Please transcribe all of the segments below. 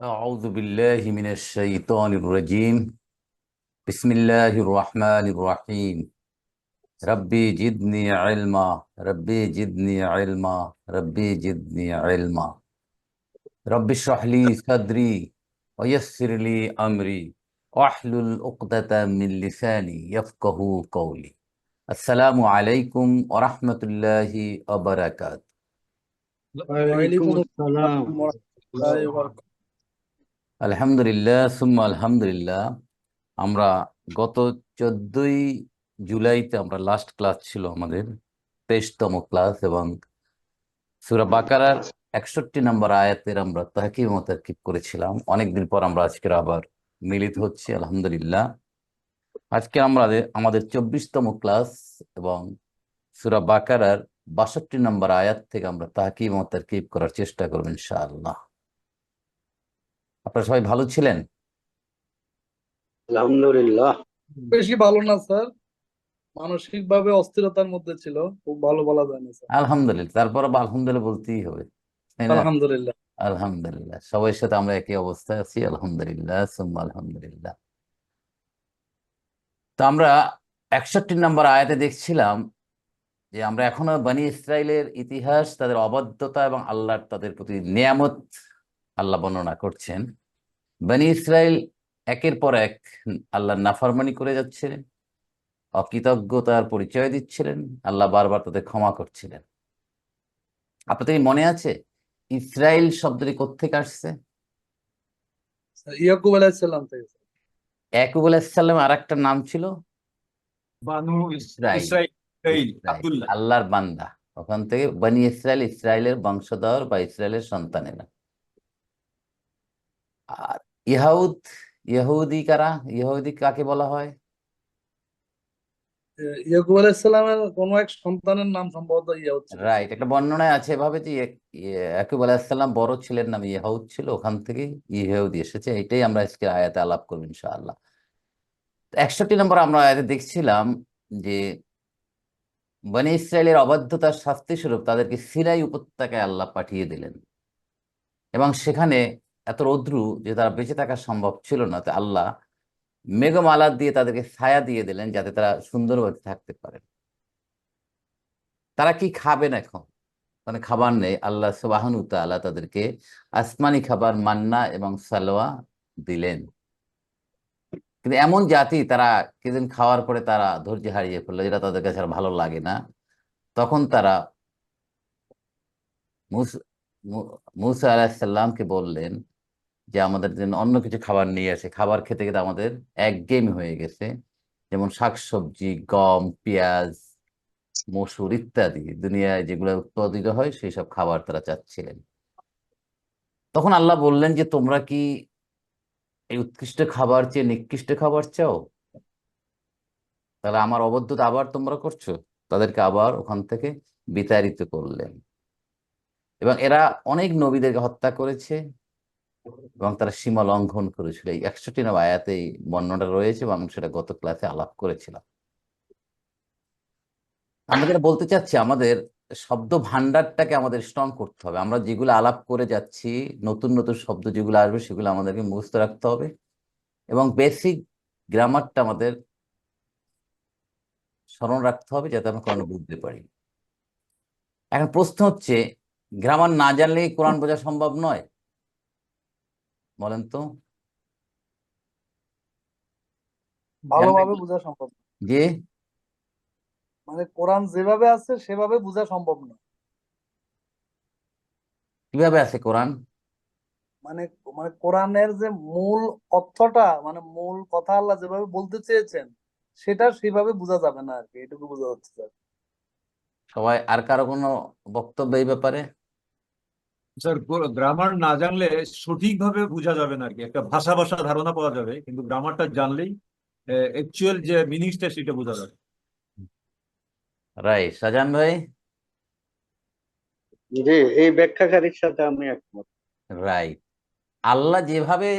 أعوذ بالله من الشيطان الرجيم. بسم الله الرحمن الرحيم. ربي جدني علما، ربي جدني علما، ربي جدني علما. رب اشرح لي صدري ويسر لي أمري واحلل عقدة من لساني يفقه قولي. السلام عليكم ورحمة الله وبركاته. ওয়ালাইকুম ওয়ালাইকুম আসসালাম আসসালাম ওয়া রাহমাতুল্লাহি ওয়া বারাকাতুহু। আলহামদুলিল্লাহ সুম্মা আলহামদুলিল্লাহ। আমরা গত 14ই জুলাইতে আমরা লাস্ট ক্লাস ছিল আমাদের 23তম ক্লাস, এবং সূরা বাকারার 61 নম্বর আয়াতের আমরা তাহকিম ও তারকিব করেছিলাম। অনেকদিন পর আমরা আজকের আবার মিলিত হচ্ছি আলহামদুলিল্লাহ। আজকে আমরা আমাদের 24তম ক্লাস এবং সূরা বাকারার 62 নম্বর আয়াত থেকে আমরা তাহকিম ও তারকিব করার চেষ্টা করব ইনশাআল্লাহ। আপনারা সবাই ভালো ছিলেন? আলহামদুলিল্লাহ। বেশি ভালো না স্যার, মানসিক ভাবে অস্থিরতার মধ্যে ছিল, খুব ভালো বলা যায় না স্যার। আলহামদুলিল্লাহ, তারপর আলহামদুলিল্লাহ বলতেই হবে, তাই না? আলহামদুলিল্লাহ। আলহামদুলিল্লাহ, সবার সাথে আমরা একই অবস্থায় আছি আলহামদুলিল্লাহ সুম্মা আলহামদুলিল্লাহ। তো আমরা 61 নম্বর আয়াতে দেখছিলাম যে আমরা এখনো বনি ইসরাইলের ইতিহাস, তাদের অবাধ্যতা এবং আল্লাহর তাদের প্রতি নিয়ামত আল্লাহ বর্ণনা করছেন। বনি ইসরাইল একের পর এক আল্লাহর নাফরমানি করে যাচ্ছিলেন, অকৃতজ্ঞতার পরিচয় দিচ্ছিলেন, আল্লাহ বারবার তাদের ক্ষমা করছিলেন। আপনাদের কি মনে আছে ইসরাইল শব্দটি কোত্থেকে আসছে? ইয়াকুব আলাইহিস সালাম থেকে স্যার। ইয়াকুব আলাইহিস সালাম আর একটা নাম ছিল বানু ইসরাইল। ইসরাইল ইসরাইল আব্দুল্লাহ। আল্লাহর বান্দা, ওখান থেকে বনি ইসরাইল, ইসরায়েলের বংশধর বা ইসরায়েলের সন্তানেরা। আর ইহুদ, ইহুদি কারা? ইহুদি কাকে বলা হয়? ইয়াকুব আলাইহিস সালামের কোন এক সন্তানের নাম সম্ভবত ইয়া হচ্ছিল রাইট, স্যার। একটা বর্ণনায় আছে এভাবে যে ইয়াকুব আলাইহিস সালাম বড় ছেলের নাম ইহুদ ছিল, ওখান থেকে ইহুদি এসেছে। এটাই আমরা আজকে আয়াতে আলাপ করবো ইনশাআল্লাহ। 61 নম্বর আমরা আয়াতে দেখছিলাম যে বনি ইসরায়েলের অবাধ্যতার শাস্তি স্বরূপ তাদেরকে সিনাই উপত্যকায় আল্লাহ পাঠিয়ে দিলেন, এবং সেখানে এত রৌদ্র যে তারা বেঁচে থাকা সম্ভব ছিল না। তো আল্লাহ মেঘমালা দিয়ে তাদেরকে ছায়া দিয়ে দিলেন যাতে তারা সুন্দরভাবে থাকতে পারে। তারা কি খাবেন এখন? মানে খাবার নেই। আল্লাহ সুবহানাহু ওয়া তাআলা তাদেরকে আসমানি খাবার মান্না এবং সালোয়া দিলেন। কিন্তু এমন জাতি, তারা কিছুদিন খাওয়ার পরে তারা ধৈর্য হারিয়ে ফেললো, যেটা তাদের কাছে আর ভালো লাগে না। তখন তারা মুস- মুসা আলাহিসাল্লামকে বললেন যে আমাদের জন্য অন্য কিছু খাবার নিয়ে আসে। খাবার খেতে খেতে আমাদের একঘেয়েমি হয়ে গেছে, যেমন শাকসবজি, গম, পেঁয়াজ, মসুর ইত্যাদি দুনিয়ায় যেগুলো উৎপাদিত হয় সেই সব খাবার তারা চাচ্ছিলেন। তখন আল্লাহ বললেন যে তোমরা কি এই উৎকৃষ্ট খাবার চেয়ে নিকৃষ্ট খাবার চাও? তাহলে আমার অবাধ্যতা আবার তোমরা করছো। তাদেরকে আবার ওখান থেকে বিতাড়িত করলেন, এবং এরা অনেক নবীদেরকে হত্যা করেছে এবং তারা সীমা লঙ্ঘন করেছিল। এই 61 নম্বর আয়াতে এই বর্ণনাটা রয়েছে এবং সেটা গত ক্লাসে আলাপ করেছিলাম। আমরা যেটা বলতে চাচ্ছি, আমাদের শব্দ ভান্ডারটাকে আমাদের স্ট্রং করতে হবে। আমরা যেগুলো আলাপ করে যাচ্ছি, নতুন নতুন শব্দ যেগুলো আসবে সেগুলো আমাদেরকে মুখস্থ রাখতে হবে, এবং বেসিক গ্রামারটা আমাদের স্মরণ রাখতে হবে যাতে আমরা কোরআন বুঝতে পারি। এখন প্রশ্ন হচ্ছে, গ্রামার না জানলে কি কোরআন বোঝা সম্ভব নয়? বলেন তো। জানলে ভালোভাবে কি বোঝা সম্ভব না। যে মানে কোরআন যেভাবে আছে সেভাবে বোঝা সম্ভব না। কিভাবে আছে কোরআন? মানে মানে কোরআনের যে মূল অর্থটা, মানে মূল কথা আল্লাহ যেভাবে বলতে চেয়েছেন সেটা সেভাবে বোঝা যাবে না আর কি, এটুকু বোঝা যাচ্ছে স্যার। সবাই আর কারো কোনো বক্তব্য এই ব্যাপারে? স্যার, গ্রামার না জানলে সঠিকভাবে বোঝা যাবে না আর কি। একটা ভাষা ভাষা ধারণা পাওয়া যাবে, কিন্তু গ্রামারটা জানলেই অ্যাকচুয়াল যে মিনিংসটা সেটা বোঝা যাবে। রাইট, শাহজাহান ভাই। জি, এই ব্যাখ্যাকারীর সাথে আমি একমত। রাইট, আল্লাহ যেভাবে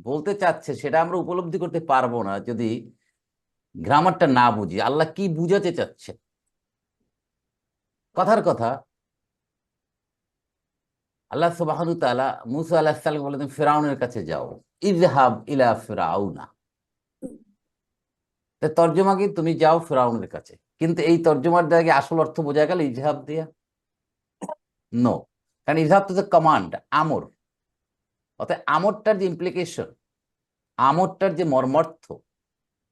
বলতে চাচ্ছে সেটা আমরা উপলব্ধি করতে পারবো না যদি গ্রামারটা না বুঝি। আল্লাহ কি বুঝাতে চাচ্ছে? কথার কথা, আল্লাহ সুবহানাহু ওয়া তাআলা মুসা আলাইহিস সালাম বলে তুমি ফিরআউনের কাছে যাও, ইযহাব ইলা ফিরআউনা। তা তর্জমা কি, তুমি যাও ফিরআউনের কাছে, কিন্তু এই তর্জমার জায়গায় আসল অর্থ বোঝা গেল ইযহাব দিয়া? নো, কারণ ইযহাব তো কমান্ড, আমর। অর্থাৎ আমরটার যে ইমপ্লিকেশন, আমরটার যে মর্মার্থ,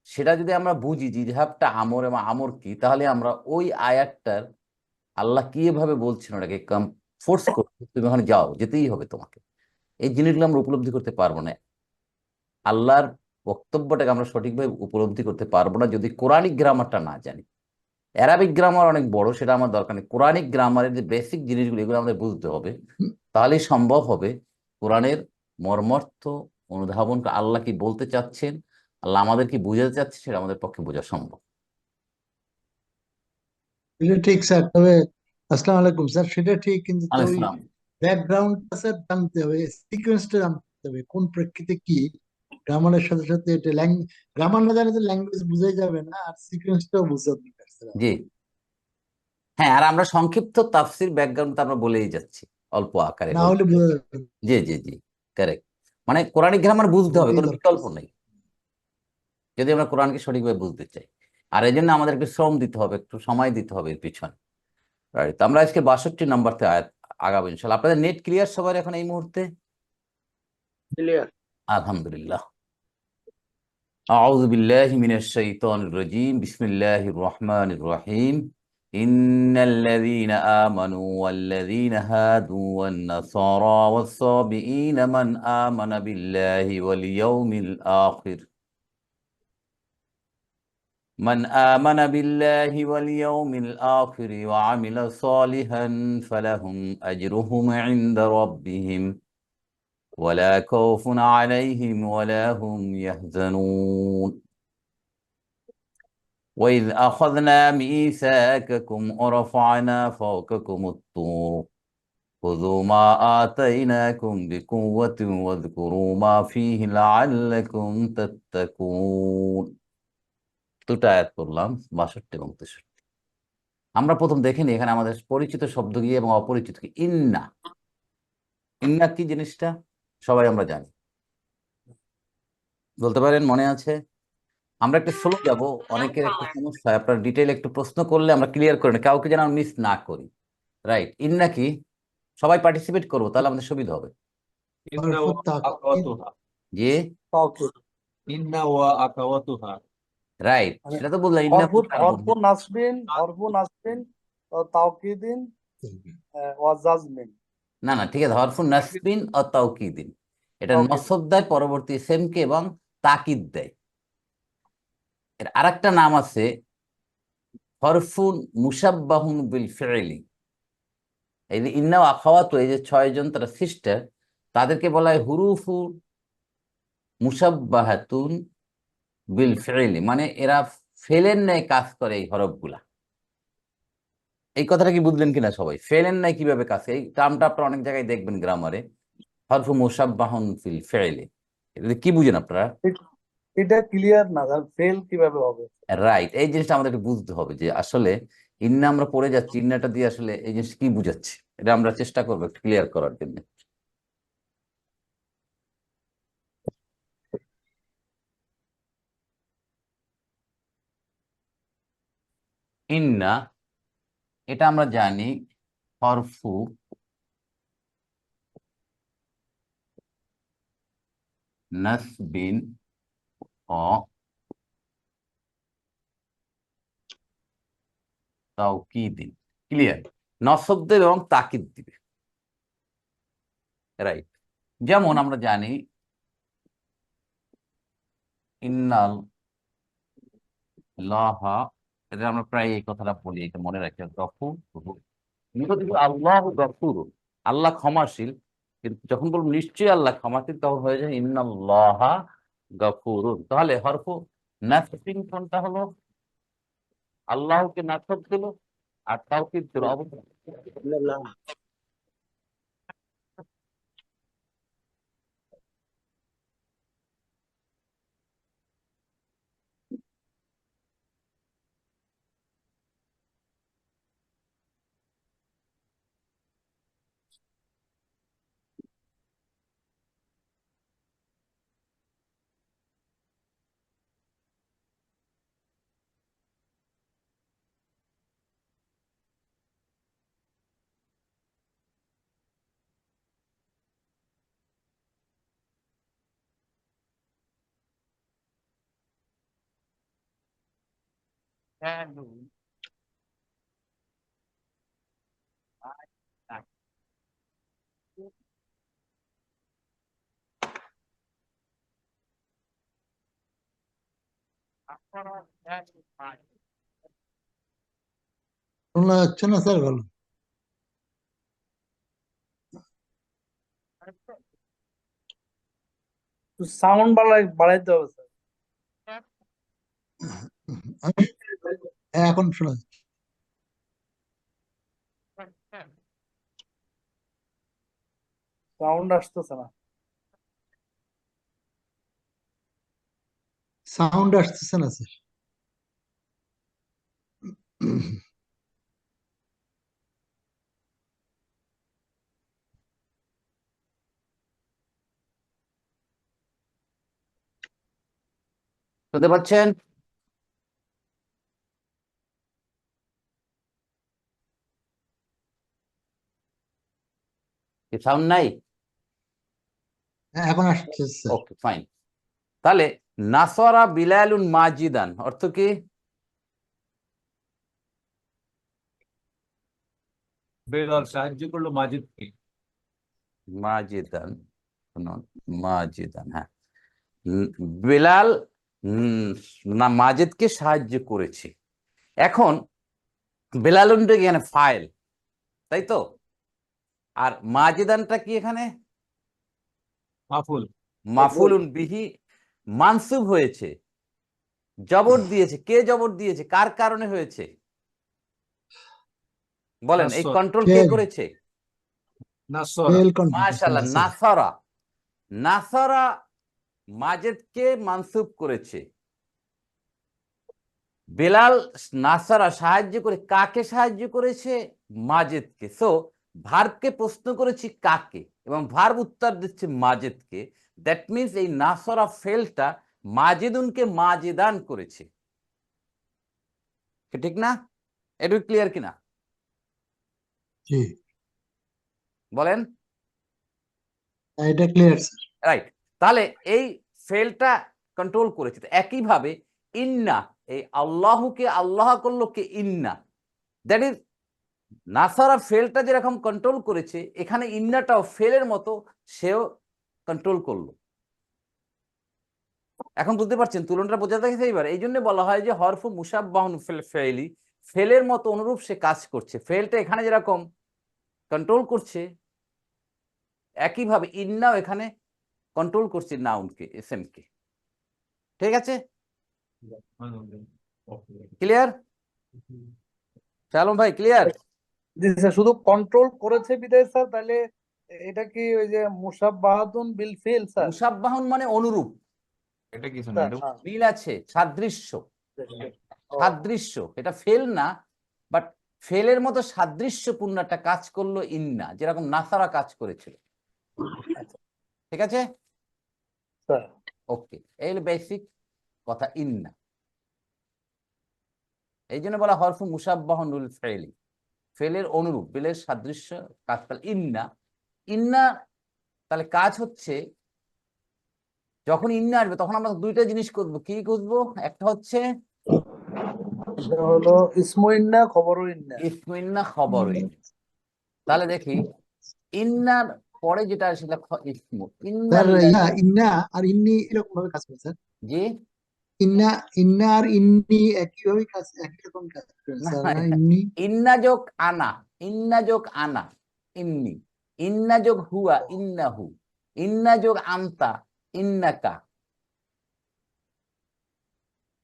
সেটা যদি আমরা বুঝি যে ইযহাবটা আমর এবং আমর কি, তাহলে আমরা ওই আয়াতটার আল্লাহ কিভাবে বলছেন ওটাকে ফোর্স করতে, তুমি ওখানে যাও, যেতেই হবে তোমাকে, এই জিনিসগুলো আমরা উপলব্ধি করতে পারবো না। আল্লাহর বক্তব্যটাকে আমরা সঠিকভাবে উপলব্ধি করতে পারবো না যদি কোরআনিক গ্রামারটা না জানি। অ্যারাবিক গ্রামার অনেক বড়, সেটা আমার দরকার নেই। কোরআনিক গ্রামারের যে বেসিক জিনিসগুলো, এগুলো আমাদের বুঝতে হবে, তাহলেই সম্ভব হবে কোরআনের মর্মার্থ অনুধাবন করা। আল্লাহ কি বলতে চাচ্ছেন, আল্লাহ আমাদের কি বোঝাতে চাচ্ছে, সেটা আমাদের পক্ষে বোঝা সম্ভব। এটা ঠিক স্যার, তবে আসসালামু আলাইকুম স্যার, সেটা ঠিক, কিন্তু তো আলাইহিস ওই সালাম। ব্যাকগ্রাউন্ডটা স্যার জানতে হবে, সিকোয়েন্সটা জানতে হবে, কোন প্রেক্ষিতে কি। গ্রামারের সাথে সাথে এটা গ্রামার না জানলে তো ল্যাঙ্গুয়েজ বুঝাই যাবে না, আর সিকোয়েন্সটাও বুঝতে দরকার স্যার। জি, হ্যাঁ, আর আমরা সংক্ষিপ্ত তাফসির ব্যাকগ্রাউন্ড আমরা বলেই যাচ্ছি অল্প আকারে না হল। হলে বোঝা যাবে না। জি জি জি, কারেক্ট। মানে কোরআনিক গ্রামার বুঝতে হবে, ওইটাই কোনো দরকার। বিকল্প নেই যদি আমরা কোরআনকে সঠিকভাবে বুঝতে চাই। আর এই জন্য আমাদের একটু শ্রম দিতে হবে, একটু সময় দিতে হবে এর পিছনে। রাইট, তো আমরা আজকে 62 নম্বরতে আয়াত আগাবো ইনশাল্লাহ। আপনাদের নেট ক্লিয়ার সবার এখন এই মুহূর্তে? ক্লিয়ার। আলহামদুলিল্লাহ। أعوذ بالله من الشيطان الرجيم بسم الله الرحمن الرحيم إن الذين آمنوا والذين هادوا والنصارى والصابئين من آمن بالله واليوم الآخر وعمل صالحا فلهم أجرهم عند ربهم ولا خوف عليهم ولا هم يحزنون وإذ أخذنا ميثاقكم ورفعنا فوقكم الطور خذوا ما آتيناكم بقوة واذكروا ما فيه لعلكم تتقون। দুটো আয়াত পড়লাম, 62 এবং 63। আমরা প্রথম দেখেনি এখানে আমাদের পরিচিত শব্দ কি এবং অপরিচিত কি। ইন্না, ইন্না কি জিনিসটা সবাই আমরা জানি, বলতে পারেন মনে আছে? আমরা একটু স্লো যাব, অনেকের একটু সমস্যা হয়, আপনার ডিটেইল একটু প্রশ্ন করলে আমরা ক্লিয়ার করে নিই, কাউকে যেন মিস না করি। রাইট, ইন্না কি, সবাই পার্টিসিপেট করবো, তাহলে আমাদের সুবিধা হবে। ইন্না ওয়া আখাওয়াতুহা। যে তাওকীদ। ইন্না ওয়া আখাওয়াতুহা। রাইট, মানে সেটা তো বললাম, ইন্না হরফুন কার বন্ধু? হরফুন নাসবিন, হরফুন নাসবিন ও তাওকীদিন ওয়া জাজমিন। না না, ঠিক আছে, হরফুন নাসবিন ও তাওকীদিন, এটা তাওকীদ। নসব দেয় পরবর্তী সেমকে এবং তাকিদ দেয়। এর আরেকটা নাম আছে হরফুন মুশাব্বাহুন বিল ফি'লি। এই যে ইন্না ওয়া আখাওয়াতু, এই যে 6 জন তারা সিস্টার, তাদেরকে বলা হয় হুরুফু মুশাব্বাহাতুন বিল ফি'লি, মানে এরা ফেলের ন্যায় কাজ করে এই হরফগুলা। এই কথাটা কি বুঝলেন কিনা সবাই? ফেলের ন্যায় কিভাবে কাজ করে, এই টার্মটা আপনারা অনেক জায়গায় দেখবেন গ্রামারে, হরফু মুশাব্বাহুন ফিল ফি'লি। এটা কি বুঝেন আপনারা? এটা ক্লিয়ার না, ফেল কিভাবে হবে? রাইট, এই জিনিসটা আমাদের একটু বুঝতে হবে যে আসলে ইন্না আমরা পড়ে যাচ্ছি, ইন্নাটা দিয়ে আসলে এই জিনিস কি বুঝাচ্ছে, এটা আমরা চেষ্টা করবো একটু ক্লিয়ার করার জন্য। ইন্না, এটা আমরা জানি হরফু নাসবিন ও তাওকীদিন। ক্লিয়ার, নসব দেবে এবং তাকিদ দিবে। রাইট, যেমন আমরা জানি ইন্নাল লাহা, এটা আমরা প্রায় এই কথাটা বলি, এটা মনে রাখি, গফুর। আল্লাহ গফুর, আল্লাহ ক্ষমাশীল, কিন্তু যখন বলবো নিশ্চয়ই আল্লাহ ক্ষমাশীল, তখন হয়ে যায় ইন্নাল্লাহা গফুরুন। তাহলে হরফু নাসবিন কোনটা হলো? আল্লাহকে নাসব দিল আর তাওকীদ দিল অবশ্যই। ইন্নাল্লাহ। শোনা যাচ্ছে না স্যার, ভালো। সাউন্ড বাড়াইতে হবে স্যার। এখন শোনা যাচ্ছে। সাউন্ড আসতেছে না। সাউন্ড আসতেছে না স্যার। শুনতে পাচ্ছেন? কি সাউন্ড নাই? এখন আসছে স্যার। ওকে, ফাইন। তাহলে নাসরা বিলালুন মাজিদান অর্থ কি? বেলাল সাহায্য করলো মাজিদকে। মাজিদান, শুনুন, মাজিদান, হ্যাঁ। উম, বেলাল না মাজিদকে সাহায্য করেছে। এখন বেলালুনটা কি এখানে ফাইল, তাই তো? আর মাজিদানটা কি এখানে? মাফুল। মাফুলুন বিহি, মানসুব হয়েছে, জবর দিয়েছে। কে জবর দিয়েছে? কার কারণে হয়েছে বলেন? এই নাসর। কন্ট্রোল কে ফেল করেছে? নাসর। ফেল কন্ট্রোল মাশাআল্লাহ, স্যার। নাসরা। নাসরা মাজেদকে মানসুব করেছে। বেলাল নাসরা সাহায্য করে, কাকে সাহায্য করেছে? মাজেদকে। সো ভার্বকে প্রশ্ন করেছি কাকে, এবং ভার্ব উত্তর দিচ্ছে মাজেদকে। দ্যাট মিনস এই নাসরা ফেলটা মাজেদুনকে মাজেদান করেছে। ঠিক না? এটা ক্লিয়ার কিনা জি, বলেন? এটা ক্লিয়ার স্যার। রাইট। তাহলে এই ফেলটা কন্ট্রোল করেছে। তো একইভাবে ইন্না, এই আল্লাহকে আল্লাহ করলো কে? ইন্না। দ্যাট ইজ নাসারা ফেলটা যেরকম কন্ট্রোল করেছে, এখানে ইন্নাটাও ফেলের মতো সেও কন্ট্রোল করলো। এখন বুঝতে পারছেন তুলনাটা বোঝাতে গেছে এইবার? এই জন্য বলা হয় যে হরফু মুসাব্বাহুন ফিল ফেইলি, ফেলের মতো অনুরূপ সে কাজ করছে। ফেলটা এখানে যেরকম কন্ট্রোল করছে, একইভাবে ইন্নাও এখানে কন্ট্রোল করছে নাউনকে, এসএমকে। ঠিক আছে? ক্লিয়ার? শালম ভাই, ক্লিয়ার? জি স্যার, শুধু কন্ট্রোল করেছে বিদায় স্যার, তাহলে এটা কি ওই যে মুসাব্বাহাতুন বিল ফিল স্যার? মুসাব্বাহুন মানে অনুরূপ, এটা কি স্যার, হ্যাঁ। মিল আছে, সাদৃশ্য। ও, সাদৃশ্য, এটা ফেল না, বাট ফেলের মতো সাদৃশ্যপূর্ণ একটা কাজ করলো ইন্না, যেরকম নাসারা কাজ করেছিল। ঠিক আছে? স্যার। ওকে, এই হলো বেসিক কথা ইন্না। এই জন্য বলা হরফু মুসাব্বাহুল ফেলি, ফেলের অনুরূপ, ফেলের সাদৃশ্য কাজ করে ইন্না। ইন্না তাহলে কাজ হচ্ছে, যখন ইন্না আসবে তখন আমরা দুইটা জিনিস করবো। কি করবো? একটা হচ্ছে এটা হলো ইসমু ইন্না, খবরু ইন্না। ইসমু ইন্না, খবর ইন্না। তাহলে দেখি ইন্নার পরে যেটা সেটা ইসমু স্যার ইন্নাল্লাযী। ইন্না আর ইন্নি এরকম ভাবে কাজ করে স্যার। জি, ইন্না ইন্না আর ইন্নি একই ভাবে কাজ, একই রকম কাজ করে না, স্যার না? ইন্নি ইন্না যোগ আনা, ইন্না যোগ আনা ইন্নি, ইন্না যোগ হুয়া ইন্নাহু, ইন্না যোগ আনতা ইন্নাকা।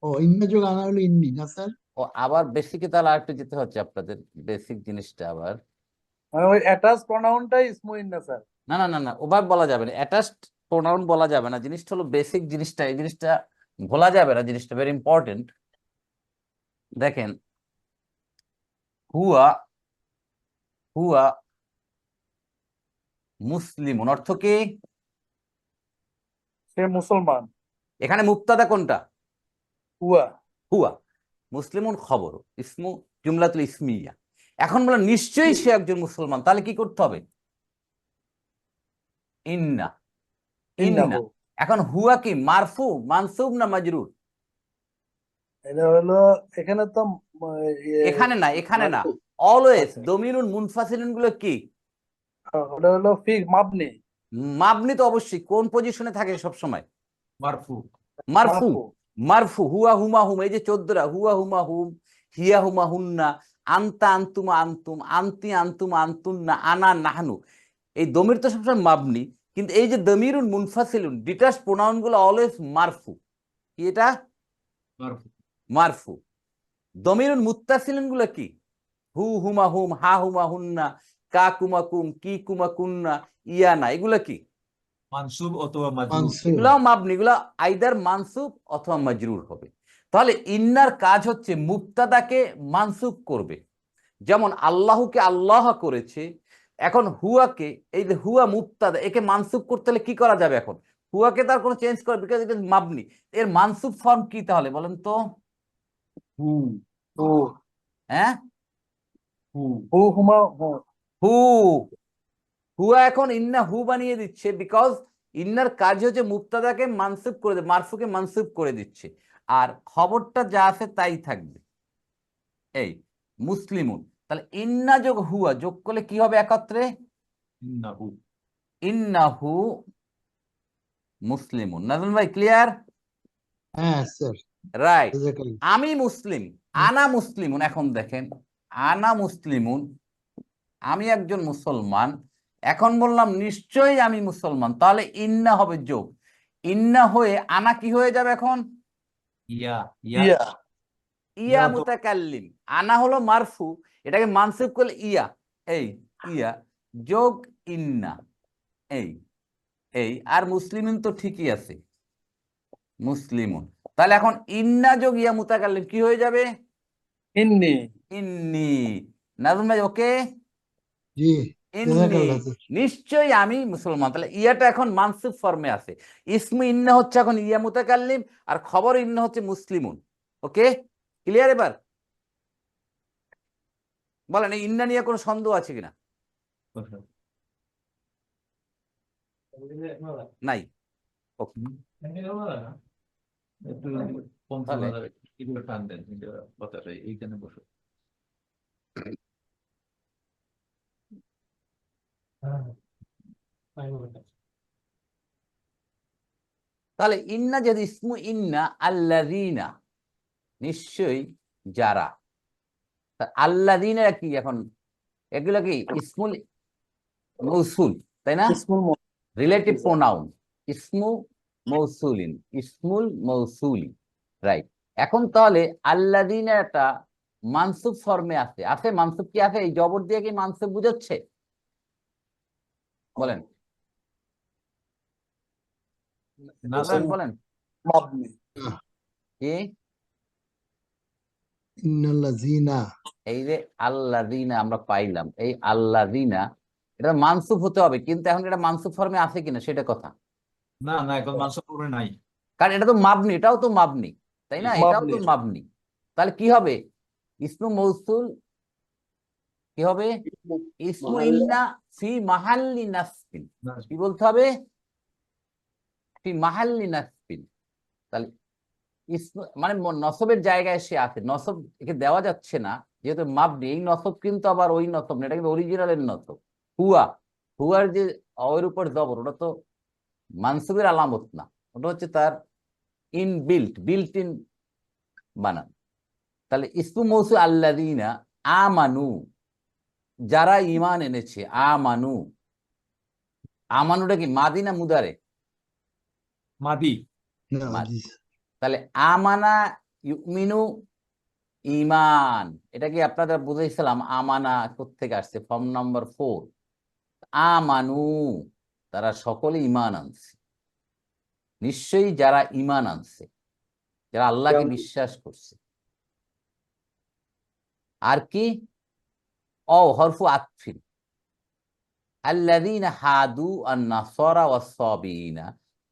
ও, ইন্না যোগ আনা হলো ইন্নি না স্যার? ও আবার বেসিকে তাহলে আরেকটু যেতে হচ্ছে আপনাদের, বেসিক জিনিসটা আবার। মানে ওই অ্যাটাচ প্রোনাউনটাই ইসমু ইন্না স্যার। না না না না, ওভাবে বলা যাবে না, অ্যাটাচড প্রোনাউন বলা যাবে না। জিনিসটা হলো বেসিক জিনিসটা, এই জিনিসটা ভোলা যাবে না, জিনিসটা ভেরি ইম্পর্টেন্ট। দেখেন, হুয়া, হুয়া মুসলিমুন অর্থ কি? সে মুসলমান। এখানে মুক্তাদা কোনটা? হুয়া। হুয়া। মুসলিমুন খবর, ইসমু জুমলাতুল ইসমিয়া। এখন বলে নিশ্চয়ই সে একজন মুসলমান, তাহলে কি করতে হবে? ইন্না, ইন্না। ইন্নাহু। এখন হুয়া কি মারফু, মানসুব না মাজরুর? এটা হলো এখানে তো এখানে না, এখানে না, মারফু অলওয়েজ আচ্ছা দমিরুন মুনফাসিলুন গুলো কি? ওটা হলো মাবনি মাবনি তো অবশ্যই, কোন পজিশনে থাকে সব সময়? মারফু। মারফু। মারফু মারফু, হুয়া হুমা হুম, এই যে 14টা, হুয়া হুমা হুম, হিয়া হুমা হুন্না, আনতা আনতুমা আনতুম, আনতি আনতুমা আনতুন্না, আনা নাহনু, এই দমির তো সবসময় মাবনি। কিন্তু এই যে দমিরুন মুনফাসিলুন ডিটাচ প্রোনাউন গুলো অলওয়েজ মারফু। কি এটা? মারফু। মারফু। দমিরুন মুত্তাসিলুন গুলো কি? হু হুমা হুম, হা হুমা হুন্না, কা কুমা কুম, কি কুমা কুন্না, ইয়ানা, এগুলো কি? মানসুব অথবা মাজরুর। মানসুর। এগুলাও মাবনি, এগুলা আইদার মানসুব অথবা মাজরুর হবে। তাহলে ইন্নার কাজ হচ্ছে মুবতাদাকে মানসুব করবে। যেমন আল্লাহকে আল্লাহ করেছে, এখন হুয়াকে, এই যে হুয়া মুবতাদা, একে মানসুব করতে হলে কি করা যাবে? এখন হুয়াকে তার কোনো চেঞ্জ করে, বিকজ ইট ইজ মাবনি। এর মানসুব ফর্ম কি তাহলে বলেন তো? হুম হু হ্যাঁ, হু হুমা হু হু। হুয়া এখন ইন্না হু বানিয়ে দিচ্ছে, বিকজ ইন্নার কাজ হচ্ছে মুবতাদাকে মানসুব করে দেবে, মারফুকে মানসুব করে দিচ্ছে, আর খবরটা যা আছে তাই থাকবে। এই মুসলিমুন, তাহলে ইন্না যোগ হুয়া যোগ করলে কি হবে একত্রে? ইন্নাহু। ইন্নাহু মুসলিমুন। নাজমুল ভাই ক্লিয়ার? হ্যাঁ স্যার, রাইট। জাযাকাল্লাহ। আমি মুসলিম, আনা মুসলিমুন। এখন দেখেন, আনা মুসলিমুন, আমি একজন মুসলমান। এখন বললাম নিশ্চয়ই আমি মুসলমান, তাহলে ইন্না হবে যোগ। ইন্না হয়ে আনা কি হয়ে যাবে এখন? ইয়া। ইয়া। ইয়া ইয়া ইয়া তো মুতাকাল্লিম। আনা হলো মারফু, এটাকে মানসুব করলে ইয়া, এই ইয়া যোগ ইন্না, এই এই আর মুসলিমিন তো ঠিকই আছে, মুসলিমুন। তাহলে এখন ইন্না যোগ ইয়া মুতাকাল্লিম কি হয়ে যাবে? ইন্নি ইন্নি। নাজম ভাই ওকে? জি, ইন্নি, জাযাকাল্লাহ স্যার। নিশ্চয়ই আমি মুসলমান। তাহলে ইয়াটা এখন মানসুব ফর্মে আছে। ইসমু ইন্না হচ্ছে এখন ইয়া মুতাকাল্লিম, আর খবর ইন্না হচ্ছে মুসলিমুন। ওকে, ক্লিয়ার? এবার বলেন এই ইন্না নিয়ে কোনো সন্দেহ আছে কিনা? নাই। ওকে, একটু পঞ্চম তাহলে হাজার কি করে টান দেন কথাটা এইখানে বসে। তাহলে ইন্না যদি ইসমু ইন্না আল্লাযীনা, নিশ্চয়ই যারা, আল্লাযীনা কি এখন? এগুলো কি ইসমুল মৌসুল, তাই না? ইসমুল রিলেটিভ প্রোনাউন, ইসমু মৌসুলিন, ইসমুল মৌসুলি, রাইট। এখন তাহলে আল্লাযীনা একটা মানসুব ফর্মে আছে, আছে মানসুব কি আছে? এই জবর দিয়ে কি মানসুব বুঝাচ্ছে? বলেন না বলেন স্যার। বলেন। মাবনি কি? ইন্নাল্লাযীনা, এই যে আল্লাযীনা আমরা পাইলাম, এই আল্লাযীনা এটা মানসুব হতে হবে, কিন্তু এখন এটা মানসুব ফর্মে আছে কিনা সেটা কথা। না না, এখন মানসুব করে নাই। কারণ এটা তো মাবনি, এটাও তো মাবনি, তাই না? এটাও মাবনি তো মাবনি। তাহলে কি হবে? ইসমু মৌসুল কি হবে? ইসমু মাহাল্লা ইন্না ফি মাহাল্লি নাসবিন। না, কি বলতে হবে? ফি মাহাল্লি নাসবিন। তাহলে ইসমু মানে নসবের জায়গায় সে আছে, নসব একে দেওয়া যাচ্ছে না যেহেতু মাবনি। এই নসব কিন্তু আবার ওই নসব না, এটা কিন্তু অরিজিনালের নসব। হুয়া, হুয়ার যে ওর উপর জবর, ওটা তো মানসুবের আলামত না, ওটা হচ্ছে তার বিল্ট ইন বানান। তাহলে ইসমু মৌসুল আল্লাযীনা আমানু, যারা ঈমান এনেছে। আমানু, আমানুটা কি মাদি না মুদারে? মাদি। না মাদি। জি তাহলে আমানা ইউমিনু, ঈমান, এটা কি আপনাদের বুঝাইছিলাম? আমানা কোত্থেকে আসছে? Form number 4। আমানু, তারা সকলে ঈমান আনছে। নিশ্চয়ই যারা ঈমান আনছে, যারা আল্লাহকে বিশ্বাস করছে। আর কি? ও হরফু আতফিন, আল্লাযীনা হাদু আন-নাসারা ওয়াস-সাবিঈনা,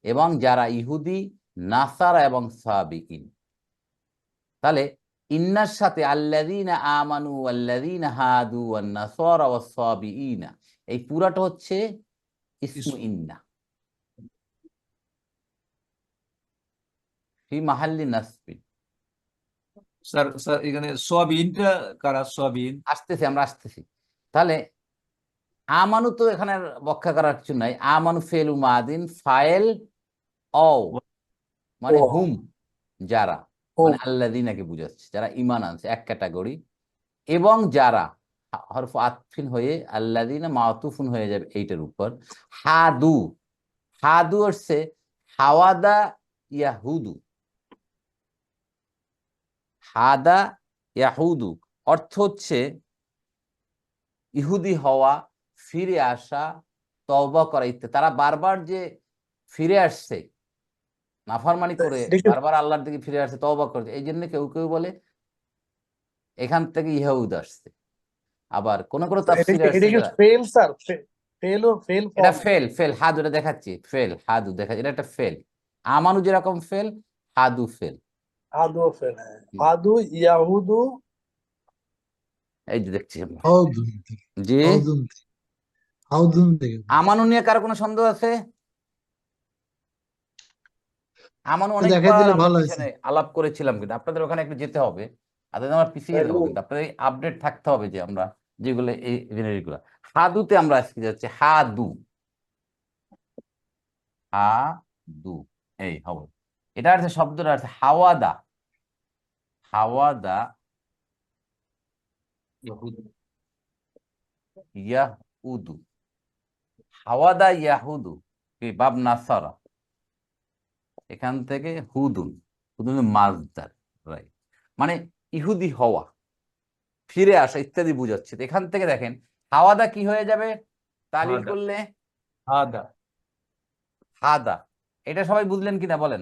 এবং যারা ইহুদি, নাসারা এবং সাবিঈন। তাহলে ইন্নার সাথে আল্লাযীনা আমানু আল্লাযীনা হাদু আন-নাসারা ওয়াস-সাবিঈনা, এই পুরাটা হচ্ছে ইসমু ইন্না ফি মাহাল্লি নাসবিন। স্যার স্যার এখানে সোয়াবিনটা কারা সোয়াবিন? আমরা আসতেছি। তাহলে আমানু তো এখানে ব্যাখ্যা করার কিছু নাই। আমানু ফেল মাদিন ফাইল ও মানে ও হুম, যারা, ও মানে আল্লাযীনাকে বুঝাচ্ছে, যারা ঈমান আনছে, এক ক্যাটাগরি। এবং যারা হরফ আতফিন হয়ে আল্লাযীনা মাতুফুন হয়ে যাবে এইটার উপর। হাদু, হাদু হচ্ছে হাওয়াদা ইয়াহুদু, হাদা ইয়াহুদু অর্থ হচ্ছে ইহুদি হওয়া, ফিরে আসা, তওবা করা ইত্যাদি। তারা বারবার যে ফিরে আসছে, নাফরমানি করে এটা কি বারবার আল্লাহর দিকে ফিরে আসছে, তওবা করছে, এই জন্য কেউ কেউ বলে এখান থেকে ইহুদ আসছে। আবার কোন কোন তাফসিরে এটা আসছে কি যারা, ফেল স্যার? ফেল ও ফেল এটা ফর্ম? ফেল, ফেল হাদু, এটা দেখাচ্ছি, ফেল হাদু দেখাচ্ছি, এটা একটা ফেল। আমানু যেরকম ফেল, হাদু ফেল। হাদু ফেল, হ্যাঁ। হাদু ইয়াহুদু। এই যে দেখছি আমরা। হাউদুন থেকে, জি, হাউদুন থেকে, হাউদুন থেকে বলছি। আমানু নিয়ে কারো কোনো সন্দেহ আছে? আমানু একটু দেখাই অনেকবার দিলে আমরা ভালো হয়েছে। পিছনে আলাপ করেছিলাম, কিন্তু আপনাদের ওখানে একটু যেতে হবে, আদাতে আমরা পিছিয়ে যাবো। নূন কিন্তু আপনাদের আপডেট থাকতে হবে যে আমরা যেগুলো এই জিনিসগুলো। হাদুতে আমরা আজকে যাচ্ছি, হাদু, হাদু, এই হবে। এটা আছে, শব্দটা আছে হাওয়াদা, হাওয়াদা ইয়াহুদু, হাওয়াদা ইয়াহুদু বাব নাসারা, এখান থেকে হুদুন, হুদুন মাজদার, রাইট, মানে ইহুদি হওয়া, ফিরে আসা ইত্যাদি বুঝাচ্ছে। তো এখান থেকে দেখেন হাওয়াদা কি হয়ে যাবে তালিল হাদা করলে, হাদা হাদা। এটা সবাই বুঝলেন কিনা বলেন?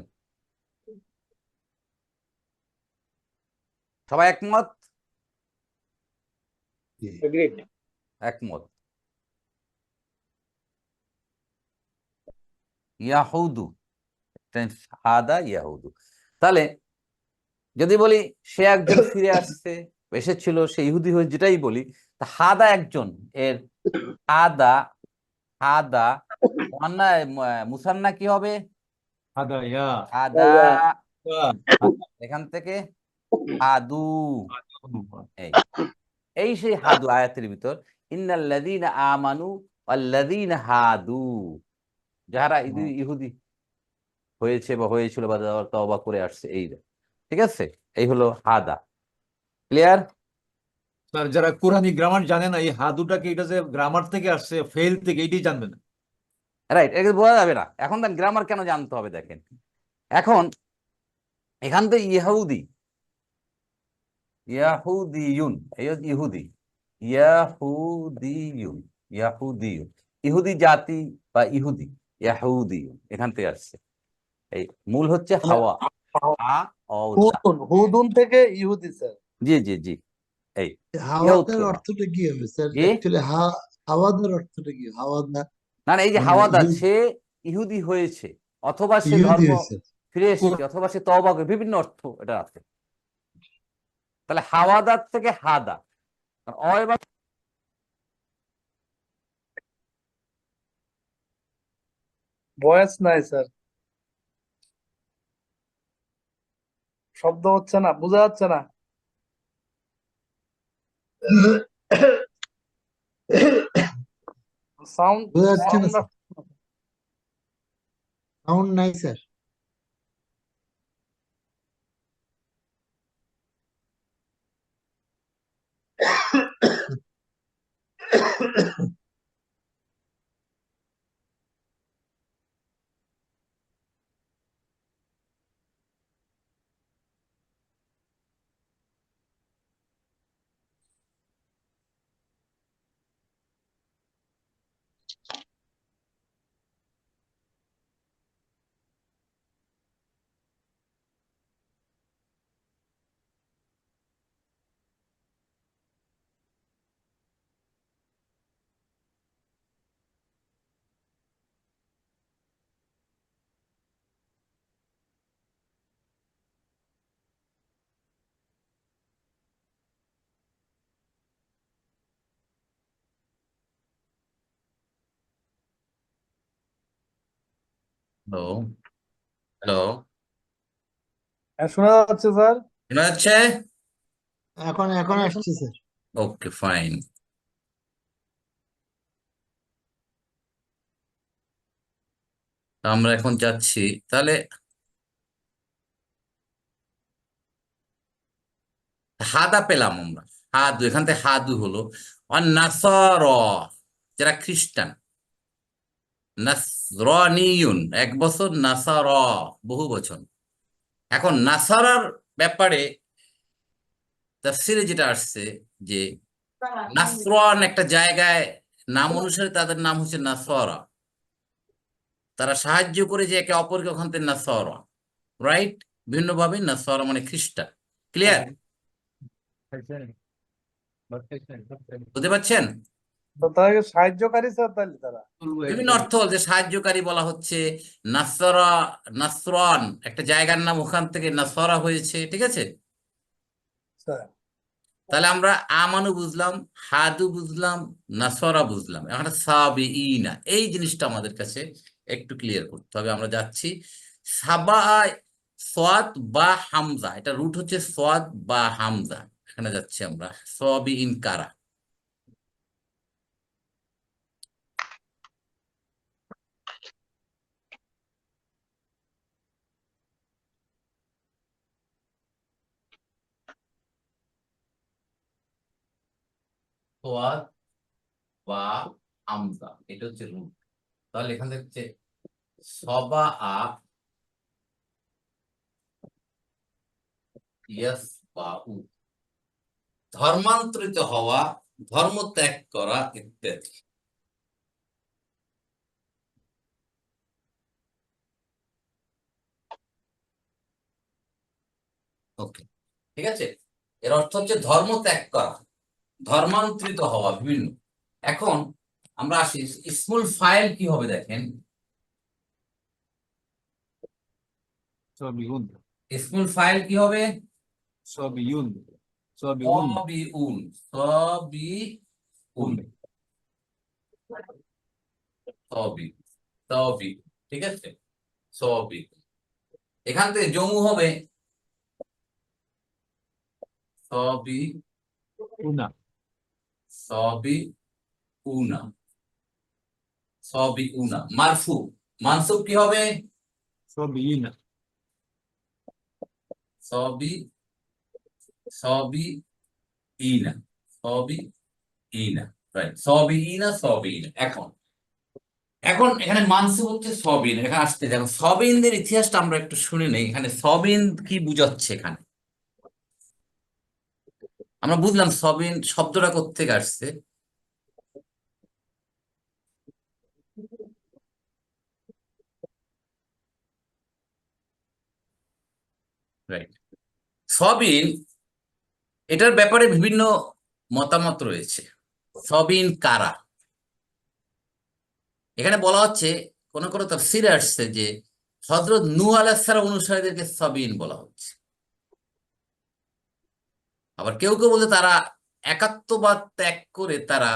সবাই একমত? এগ্রিড একমত। ইয়াহুদু, হাদা ইয়াহুদু। তাহলে যদি বলি সে একজন ফিরে আসছে, এসেছিল, সে ইহুদি হয়ে, যেটাই বলি, তা হাদা একজন, এর হাদা, হাদা মুসান্না কি হবে? হাদা ইয়া হাদা, ইয়া, এখান থেকে হাদু, হাদা। এই এই সেই হাদু আয়াতের ভিতর, ইন্নাল্লাযীনা আমানু ওয়াল্লাযীনা হাদু, যারা ইহুদি হয়েছে বা হয়েছিল বা যারা তওবা করে আসছে, এই, ঠিক আছে? এই হলো হাদা। ক্লিয়ার? স্যার যারা কোরআনী গ্রামার জানে না, এই হাদুটাকে, এটা যে গ্রামার থেকে আসছে, ফেল থেকে, এটাই জানবে না। রাইট, এটা বোঝা যাবে না। এখন দেন গ্রামার কেন জানতে হবে, দেখেন এখন এখান থেকে ইহুদি, ইয়াহুদিয়ুন, এই হচ্ছে ইহুদি, ইয়াহুদিয়ুন, ইয়াহুদিয়ুন, ইহুদি জাতি বা ইহুদি, ইয়াহুদিয়ুন এখান থেকে আসছে। এই মূল হচ্ছে মানে হাওয়া, হা ও দা। হুদুন, হুদুন থেকে ইহুদি স্যার। জি জি জি, এই ইহুদ হাওয়াদার না, অর্থটা কি হবে স্যার? জি, অ্যাকচুয়ালি হাওয়াদার অর্থটা কি? হাওয়াদা না না, এই যে মানে হাওয়াদা, সে ইহুদি হয়েছে, অথবা সে ইহুদি ধর্ম হয়েছে। ফিরে এসেছে, অথবা সে তওবা করে, বিভিন্ন অর্থ এটা আছে। তাহলে হাওয়াদার থেকে হাদা, কারণ এবং ভয়েস নাই স্যার, শব্দ হচ্ছে না, বোঝা যাচ্ছে না। সাউন্ড বোঝা যাচ্ছে না সাউন্ড স্যার, সাউন্ড নাই স্যার। হ্যালো, হ্যালো, শোনা যাচ্ছে স্যার? শোনা যাচ্ছে? এখন এখন আমি আসছে স্যার। Okay fine. আমরা এখন যাচ্ছি তাহলে হাদা পেলাম আমরা, হাদু, এখান থেকে হাদু হলো। আর নাসার, যারা খ্রিস্টান, নাসরানিয়ুন এক বছর, নাসার বহু বচন। এখন নাসারার ব্যাপারে তাফসিরে যেটা আসছে যে নাসরান একটা জায়গায় নাম অনুসারে তাদের নাম হচ্ছে নাসারা, তারা সাহায্য করে যে একে অপরকে, ওখান থেকে নাসারা, রাইট? ভিন্নভাবে নাসারা মানে খ্রিস্টান। ক্লিয়ার? বুঝতে পারছেন? তো তাদেরকে সাহায্যকারী স্যার তাহলে তারা। বিভিন্ন অর্থ, যে সাহায্যকারী বলা হচ্ছে। নাসরা, নাসরান একটা জায়গার নাম, ওখান থেকে নাসরা হয়েছে, ঠিক আছে? স্যার তাহলে আমরা আমানু বুঝলাম, হাদু বুঝলাম, নাসরা বুঝলাম। এখন সাবিঈনা, এই জিনিসটা আমাদের কাছে একটু ক্লিয়ার করতে হবে। আমরা যাচ্ছি সাবা, সোয়াদ বা হামজা, এটা রুট হচ্ছে সোয়াদ বা হামজা। এখানে যাচ্ছি আমরা সাবিঈন কারা। সোয়াদ বা হামজা, এটা হচ্ছে রুট। তাহলে এখান থেকে হচ্ছে সবা আ ইয়াস বা উ, ধর্মান্তরিত হওয়া, ধর্ম ত্যাগ করা ইত্যাদি। ওকে, ঠিক আছে। এর অর্থ হচ্ছে ধর্ম ত্যাগ করা, ধর্মান্তরিত হওয়া বিভিন্ন। এখন আমরা আসি ইসমুল ফাইল কি হবে দেখেন। সবিউন, ইসমুল ফাইল কি হবে? সবিউন, সবিউন, সবিউন, সবিউন, সবি, সবি, ঠিক আছে, সবি। এখান থেকে জমু হবে সবি, উনা, সবি উনা, সবই উনা। মারফু, মানসুব কি হবে? সবিইনা, সবই, সবই ইনা, সবই ইনা, রাইট, সবই ইনা, সবই ইনা। এখন এখন এখানে মানসুব হচ্ছে সবিন। এখানে আসতে দেখো সবিনদের ইতিহাসটা আমরা একটু শুনে নেই। এখানে সবিন কি বুঝাচ্ছে এখানে? আমরা বুঝলাম সবিন শব্দটা কোত্থেকে আসছে। রাইট, সবিন এটার ব্যাপারে বিভিন্ন মতামত রয়েছে। সবিন কারা? এখানে বলা হচ্ছে, কোন কোন তাফসীরে আসছে যে হযরত নূহ আলাইহিস সালাম অনুসারীদেরকে সাবিন বলা হচ্ছে। আবার কেউ কেউ বলতে তারা একাত্মবাদ ত্যাগ করে তারা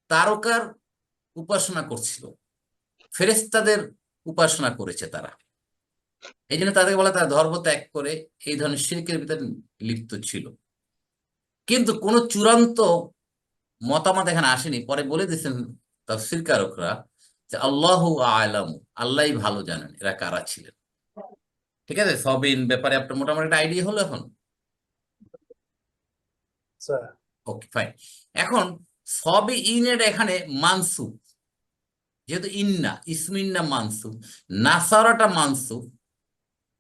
তারকার উপাসনা করছিল, ফেরেশতাদের উপাসনা করেছে তারা, এই জন্য তাদেরকে বলা তারা ধর্ম ত্যাগ করে এই ধরনের শিরকের ভিতরে লিপ্ত ছিল। কিন্তু কোন চূড়ান্ত মতামত এখানে আসেনি। পরে বলে দিয়েছেন তাফসীরকারকরা যে আল্লাহু আ'লামু, আল্লাহই ভালো জানেন এরা কারা ছিলেন। ঠিক আছে, সবিন ব্যাপারে আপনার মোটামুটি একটা আইডিয়া হলো এখন। Sir okay fine. এখন সবই ইনের এখানে মানসুব, যেহেতু ইন্না ইসমিন্না মানসুব, নাসারাটা মানসুব,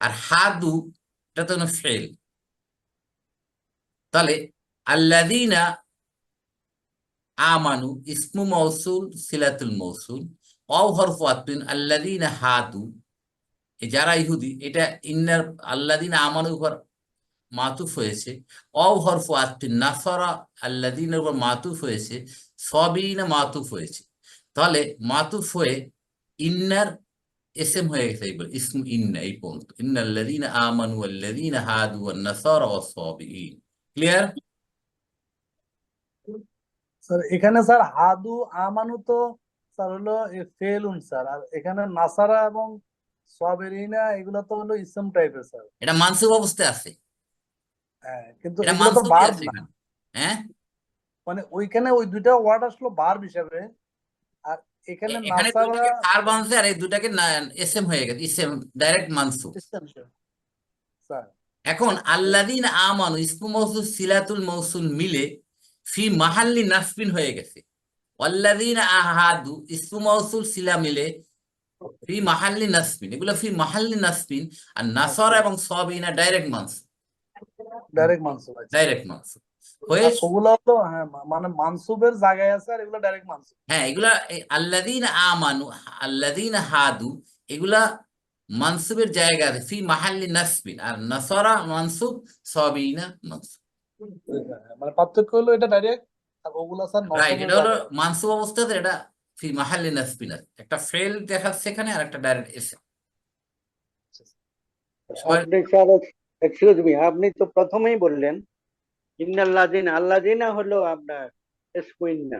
আর হাদু এটা তো ফেল। তাহলে আল্লাযীনা আমানু ইসমু মৌসুল সিলাতুল মৌসুল, অও হরফু আতফিন, আল্লাযীনা হাদু যারা ইহুদি, এটা ইন্নার আল্লাযীনা আমানুর উপর মাতুফ হয়েছে। অও হরফু আতফিন, নাসারা আল্লাযীনার উপর মাতুফ হয়েছে, সবিনা মাতুফ হয়েছে। তাহলে মাতুফ হয়ে ইন্নার এসএম হয়ে গেছে, এইবার ইসমু ইন্না এই পর্যন্ত, ইন্নাল্লাযীনা আমানু ওয়াল্লাযীনা হাদু ওয়ান নাসারা ওয়াস সাবিঈন। ক্লিয়ার? স্যার এখানে স্যার হাদু আমানু তো স্যার হলো ফেলুন স্যার, আর এখানে নাসারা এবং সাবেরিনা এগুলো তো হলো ইসম টাইপের স্যার। এটা মানসুব অবস্থায় আছে। হ্যাঁ, কিন্তু এটা এগুলো তো মানসুবই ভার্ব আছে না, এখানে। হ্যাঁ, মানে ওইখানে ওই দুইটা ওয়ার্ড আসলো ভার্ব হিসাবে, আর এখানে এখানে নাসারা দুইটাকে ভার্ব আনছে আর এই দুটাকে এসএম হয়ে গেছে, ইসেম ডাইরেক্ট মানসুব। essential, sir. এখন আল্লাযীনা আমানু ইসমু মওসুল সিলাতুল মওসুল মিলে ফি মাহাল্লি নাসবিন হয়ে গেছে। ওয়াল্লাযীনা আহাদু ইসমু মওসুল সিলা মিলে ফি মাহাল্লি নাসবিন, এগুলো ফি মাহাল্লি নাসবিন। আর নাসারা এবং সাবিনা ডাইরেক্ট মানসুব, ডাইরেক্ট মানসুব আছে। ডাইরেক্ট মানসুব হয়ে। আর ওগুলা তো হ্যাঁ মানে মানসুবের জায়গায় আছে, আর এগুলো ডাইরেক্ট মানসুব। হ্যাঁ, এগুলা আল্লাযীনা আমানু, আল্লাযীনা হাদু, এগুলা মানসুবের জায়গা আছে ফি মাহাল্লি নাসবিন। আর নাসারা মানসুব, সাবিনা মানসুব। মানে পার্থক্য হলো এটা ডাইরেক্ট, আর ওগুলা স্যার রাইট, নসবের এটা হলো জায়গায়। মানসুব অবস্থাতে, এটা ফি মাহাল্লি নাসবিন আছে। একটা ফেল দেখাচ্ছে এখানে আর একটা ডাইরেক্ট এসে। সবাই আপনি স্যার, এক্সকিউজ মি, আপনি তো প্রথমেই বললেন ইন্নাল্লাযিনা, আল্লাযিনা হলো আপনার ইসমুইন্না,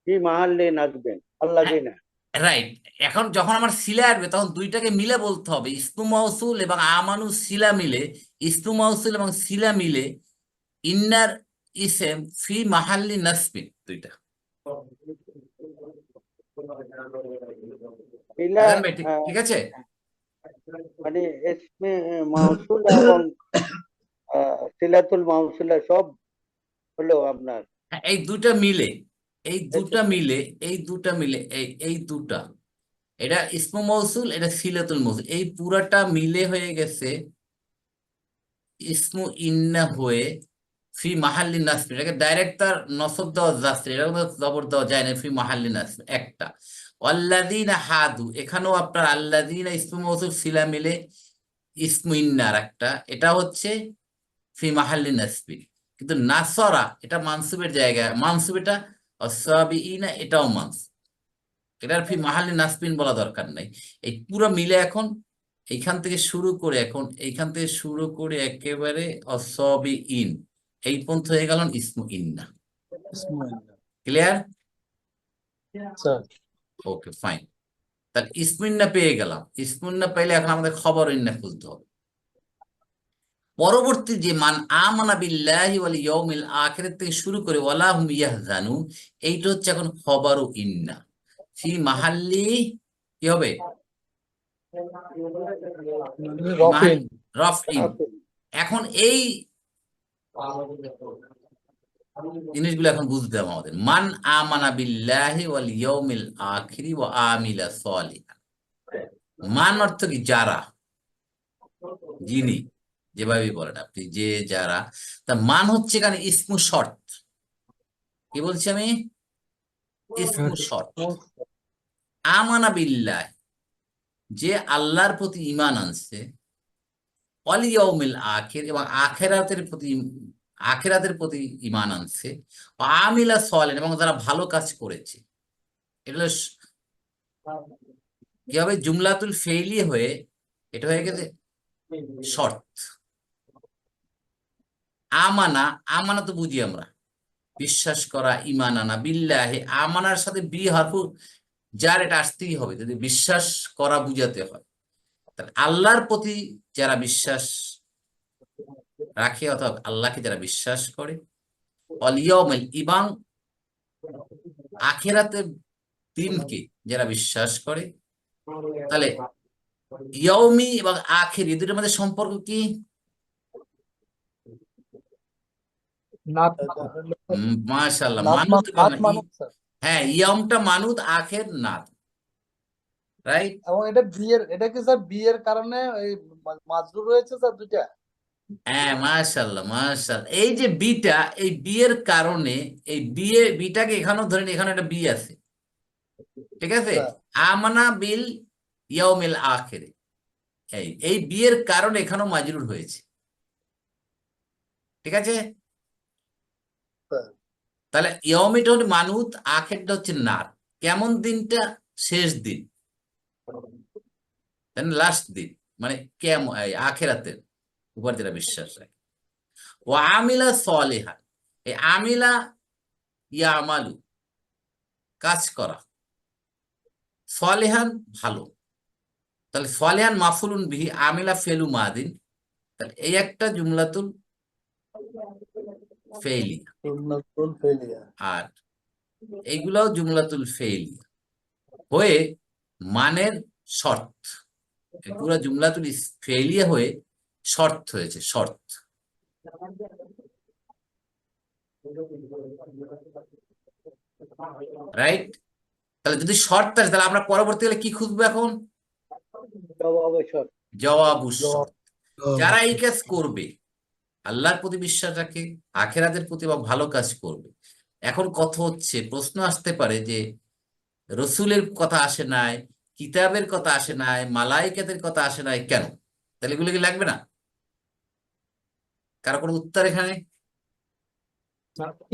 কি মাহাল্লে নাচবেন আল্লাযিনা। রাইট। এখন যখন আমার সিলা আসবে তখন দুইটাকে মিলে বলতে হবে, ইসমু মাউসুল এবং আমানু সিলা মিলে, ইসমু মাউসুল এবং সিলা মিলে ইন্নার ইসেম ফি মাহাল্লি নাসবিন, দুইটা। ইলা আজান ভাই, ঠিক ঠিক আছে। মানে ইসমে মাউসুল এবং সিলাতুল মাউসুলা সব হলো আপনার হ্যাঁ, এই দুটা মিলে, এই দুটা এসে- মিলে, এই দুটা মিলে, এই দুটা, এটা ইসমু মৌসুল, এটা সিলাতুল মৌসুল, এই পুরাটা মিলে হয়ে গেছে ইসমু ইন্না হয়ে ফি মাহাল্লি নাসব। এটাকে ডাইরেক্ট তার নসব দেওয়া যাচ্ছে, এটা জবর দেওয়া যায় না, ফি মাহাল্লি নাসব একটা। আল্লাযীনা হাদু, এখানেও আপনার আল্লাযীনা ইসমু মৌসুল সিলা মিলে ইসমু ইন্নার একটা, এটা হচ্ছে ফি মাহাল্লি নাসবি। কিন্তু নাসরা এটা মানসুবের জায়গায়, মানসুব এটা। অসাবিইনা এটাও মানসুব, এটার ফি মাহাল্লি নাসবিন বলা দরকার নাই। এই পুরো মিলে এখন এইখান থেকে শুরু করে, এখন এইখান থেকে শুরু করে একেবারে অসাবিইন এই পর্যন্ত হয়ে গেল ইসমু ইন্না। ক্লিয়ার? Sir okay, fine. তাহলে ইসমু ইন্না পেয়ে গেলাম। ইসমু ইন্না পেলে এখন আমাদের খবর ইন্না খুলতে হবে। পরবর্তী যে মান আমানা বিল্লাহি ওয়াল ইয়াউমিল আখিরাত থেকে শুরু করে ওয়ালা হুম ইয়াহজানুন, এইটা হচ্ছে এখন খবরু ইন্না ফি মাহাল্লি, কি হবে? রফিন। রফইন। এখন এই জিনিসগুলো এখন বুঝতে হবে আমাদের। মান আমানা বিল্লাহি ওয়াল ইয়াউমিল আখিরি ওয়া আমিলা সালিহান। মান অর্থ কি? যারা, যিনি, যেভাবে বলেন আপনি, যে যারা। তা মান হচ্ছে এখানে ইসমু শর্ত। কি বলছি আমি? ইসমু শর্ত। আমানা বিল্লাহ, যে আল্লাহর প্রতি ঈমান আনছে, ওয়াল ইয়াউমিল আখির, এবং আখিরাতের প্রতি ঈমান আনছে, ওয়া আমিলা সালিহান, এবং যারা ভালো কাজ করেছে। এটা হলো কি হবে? জুমলাতুল ফেইলি হয়ে এটা হয়ে গেছে শর্ত। আমানা, আমানা তো বুঝি আমরা বিশ্বাস করা, ঈমান আনা। বিল্লাহি, আমানার সাথে বি হারফু যার, এটা আসতেই হবে যদি বিশ্বাস করা বুঝাতে হয়। তাহলে আল্লাহর প্রতি যারা বিশ্বাস রাখে, অথবা আল্লাহকে যারা বিশ্বাস করে, ওয়াল ইয়াউমিল, এবং আখিরাতের দিনকে যারা বিশ্বাস করে। তাহলে ইয়াউমি এবং আখির, এই দুটোর মধ্যে সম্পর্ক কি? মাশাআল্লাহ, মানুত এবং স্যার। হ্যাঁ, ইয়ামটা মানুত, আখের নাত। রাইট। এবং এটা বিয়ের, এটা কি স্যার বিয়ের কারণে এই মাজরুর রয়েছে স্যার দুইটা? হ্যাঁ, মাশাআল্লাহ, মাশাআল্লাহ। এই যে বিটা, এই বিয়ের কারণে, এই বিটাকে এখানেও ধরেন, এখানে একটা বি আছে, ঠিক আছে? স্যার আমানা বিল ইয়াউমিল আখির, এই বিয়ের কারণে এখানেও মাজরুর হয়েছে, ঠিক আছে? স্যার তাহলে ইয়াউমিটা হচ্ছে মানুত, আখেরটা হচ্ছে নাত। কেমন দিনটা? শেষ দিন, লাস্ট দিন, মানে কেমন আখেরাতের উপর যারা বিশ্বাস রাখে। ও আমিলা সালিহান, এই আমিলা, ইয়ামালু, কাজ করা, সালিহান, ভালো। তাহলে সালিহান মাফুলুন বিহি, আমিলা ফেলু মাদিন। তাহলে এই একটা জুমলাতুল ফেইলিয়া, সুন্নাতুল ফেলিয়া। আর এইগুলাও জুমলাতুল ফেইলিয়া হয়ে মানের শর্ত। এই পুরা জুমলাতুল ফেইলিয়া হয়ে শর্ত হয়েছে, শর্ত। রাইট? তাহলে যদি শর্ত আসে তাহলে আমরা পরবর্তীকালে কি খুঁজবো এখন? অবসর। জবাবু জবাব। শর্ত। যারা এই কাজ করবে, আল্লাহর প্রতি বিশ্বাস রাখে, আখেরাতের প্রতি বা ভালো কাজ করবে। এখন কথা হচ্ছে, প্রশ্ন আসতে পারে যে রসুলের কথা আসে নাই, কিতাবের কথা আসে নাই, মালাইকাতের কথা আসে নাই, কেন? তাহলে এগুলো কি লাগবে না? কারো কোনো উত্তর এখানে?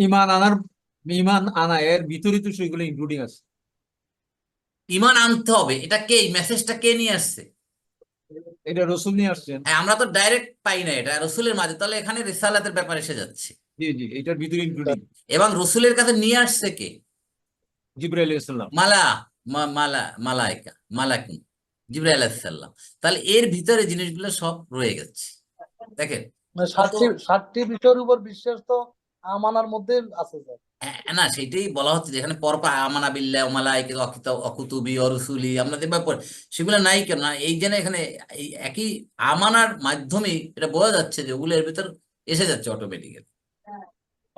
ইমান আনা এর ভিতরে তো সেগুলো ইনক্লুডিং আছে। ঈমান আনতে হবে, এটা কে, এই মেসেজটা কে নিয়ে আসছে? এটা রসুল নিয়ে আসছেন। হ্যাঁ, আমরা তো ডাইরেক্ট পাই না, এটা রসুলের মাঝে, তাহলে এখানে রিসালাতের ব্যাপার এসে যাচ্ছে। জি জি, এটার ভিতরে ইনক্লুডিং এবং রসুলের কাছে নিয়ে আসছে কে? জিবরাইল আলাইহিস সালাম। মালাইকা, মালাকুন, জিবরাইল আলাইহিস সালাম। তাহলে এর ভিতরে জিনিসগুলো সব রয়ে গেছে। দেখেন, মানে কত 60টি বিষয়ের উপর বিশ্বাস তো আমানার মধ্যে আছে স্যার। না, সেটাই বলা হচ্ছে যে এখানে পরপর আমানা বিল্লাহ ওয়া মালাইকাতিহি ওয়া কুতুবি ওয়া রুসুলি, আমরা দেখব পর সেগুলো নাই কেন না, এই জন্য এখানে এই একই আমানার মাধ্যমে এটা বোঝা যাচ্ছে যে ওগুলো এর ভিতর এসে যাচ্ছে অটোমেটিক্যালি।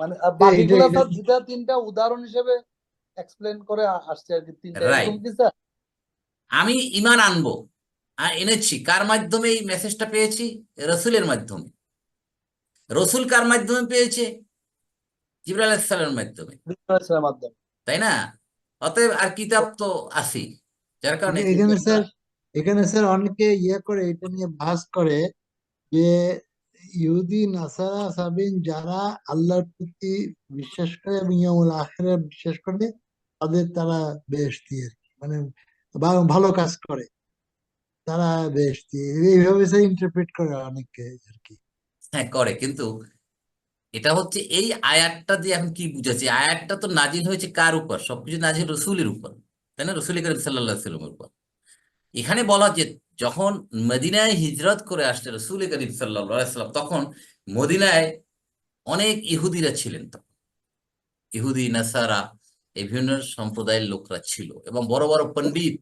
মানে এটা বাকিগুলা এটা স্যার দুটা তিনটা উদাহরণ হিসেবে এক্সপ্লেন করে আসছে আর কি, তিনটা, এরকম রাইট। কি স্যার? আমি ঈমান আনবো, এনেছি কার মাধ্যমে? এই মেসেজটা পেয়েছি রসুলের মাধ্যমে। রসুল কার মাধ্যমে পেয়েছে? জিবরাইল আলাইহিস সালামের মাধ্যমে, বিশ্বরাসের মাধ্যমে। তাই না? অতএব আর কিতাব তো আছেই, যার কারণে এখানে স্যার, এখানে স্যার অনেকে করে এটা নিয়ে বাস করে যে ইহুদি, নাসারা, সাবিন যারা আল্লাহর প্রতি বিশ্বাস করে এবং ইয়াউমুল আখিরা বিশ্বাস করে, তারা বেহেশতি আর কি, মানে ভালো কাজ করে তারা বেহেশতি, এইভাবে স্যার ইন্টারপ্রেট করে অনেকে আর কি। হ্যাঁ করে, কিন্তু এটা হচ্ছে এই আয়াতটা দিয়ে এখন কি বুঝাচ্ছে? আয়াতটা তো নাজিল হয়েছে কার উপর? সবকিছু নাজিল রসুলের উপর, তাই না? রসুল করিম সাল্লাল্লাহু আলাইহি ওয়াসাল্লামের উপর। এখানে বলা যে যখন মদিনায় হিজরত করে আসছে রসুল করিম সাল্লাল্লাহু আলাইহি ওয়াসাল্লাম, তখন মদিনায় অনেক ইহুদিরা ছিলেন। তখন ইহুদি, নাসারা, এই বিভিন্ন সম্প্রদায়ের লোকরা ছিল, এবং বড় বড় পণ্ডিত,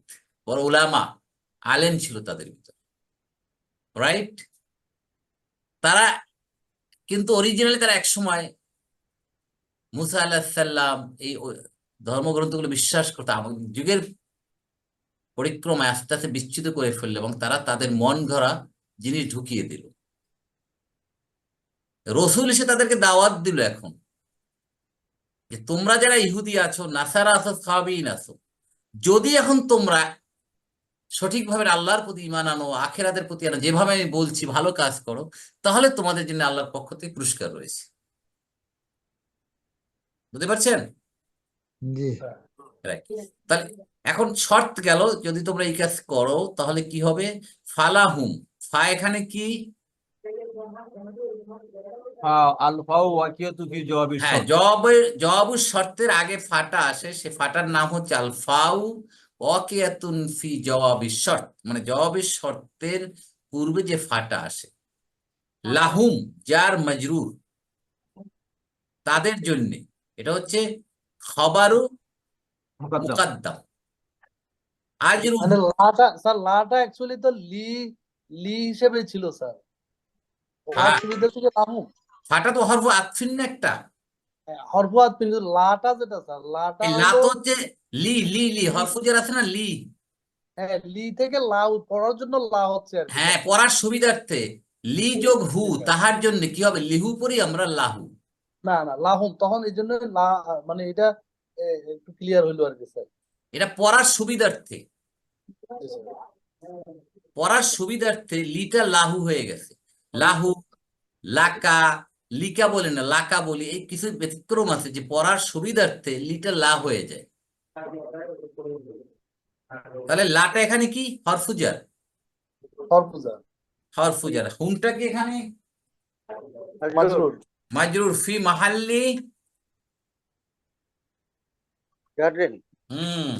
বড় উলামা, আলেম ছিল তাদের ভিতর। রাইট? তারা কিন্তু অরিজিনালি তারা একসময় মুসা আলাইহিস সালাম এই ধর্মগ্রন্থগুলো বিশ্বাস করতো। আমাদের যুগের পরিক্রমায় আস্তে আস্তে বিচ্যুত করে ফেললো, এবং তারা তাদের মন গড়া জিনিস ঢুকিয়ে দিল। রসুল এসে তাদেরকে দাওয়াত দিল এখন, যে তোমরা যারা ইহুদি আছো, নাসারা আছো, সাবিন আছো, যদি এখন তোমরা সঠিকভাবে আল্লাহর প্রতি ঈমান আনো, আখিরাতের প্রতি আনো, যেভাবে আমি বলছি ভালো কাজ করো, তাহলে তোমাদের জন্য আল্লাহর পক্ষ থেকে পুরস্কার রয়েছে। বুঝতে পারছেন? জি। Right. তাহলে এখন শর্ত গেল, যদি তোমরা এই কাজ করো তাহলে কি হবে? ফালাহুম, ফা এখানে কি? আলফাও ওয়াকিয়াতু ফি জওয়াবিশ হ্যাঁ, শর্ত। জবাবু শর্তের আগে ফাটা আসে, সে ফাটার নাম হচ্ছে আলফাউ ওয়াকিয়াতুন ফি জওয়াবিশ শর্ত, মানে জবাবের শর্তের পূর্বে যে ফাটা আসে। লাহুম, যার মজরুর, তাদের জন্য, এটা হচ্ছে খবরু মুকাদ্দাম। মুকাদ্দাম। আজরু, মানে লাটা অ্যাকচুয়ালি তো লি হিসেবে ছিল স্যার, ওনার সুবিধা ছিল লামু। ফাটা তো হরফ আতফিন না একটা। হরফাত, কিন্তু লাটা যেটা স্যার, লাটা এই লা হলো, তো হচ্ছে লি, লি লি হরফুজের আছে না, লি। হ্যাঁ, লি থেকে লা পড়ার জন্য লা হচ্ছে আর কি হ্যাঁ, স্যার। পড়ার সুবিধার্থে লি যোগ হু, তাহার জন্য কি হবে? লিহু পড়ি আমরা লাহু। না না, লাহুম, তখন এই জন্য মানে এটা একটু ক্লিয়ার হইলো আর কি স্যার। এটা পড়ার সুবিধার্থে, জি, স্যার। পড়ার সুবিধার্থে লিটা লাহু হয়ে গেছে। লাহু, লাকা, লিকা বলে না, লাকা বলি, এই কিছু ব্যতিক্রম আছে যে পড়ার সুবিধার্থে লিটা লা হয়ে যায়। তাহলে লাটা এখানে কি? হরফুজার, হরফুজা, হরফুজার। হুমটা কি এখানে? মাজরুর। মাজরুর ফি মাহাল্লি, জাররিন। হুম,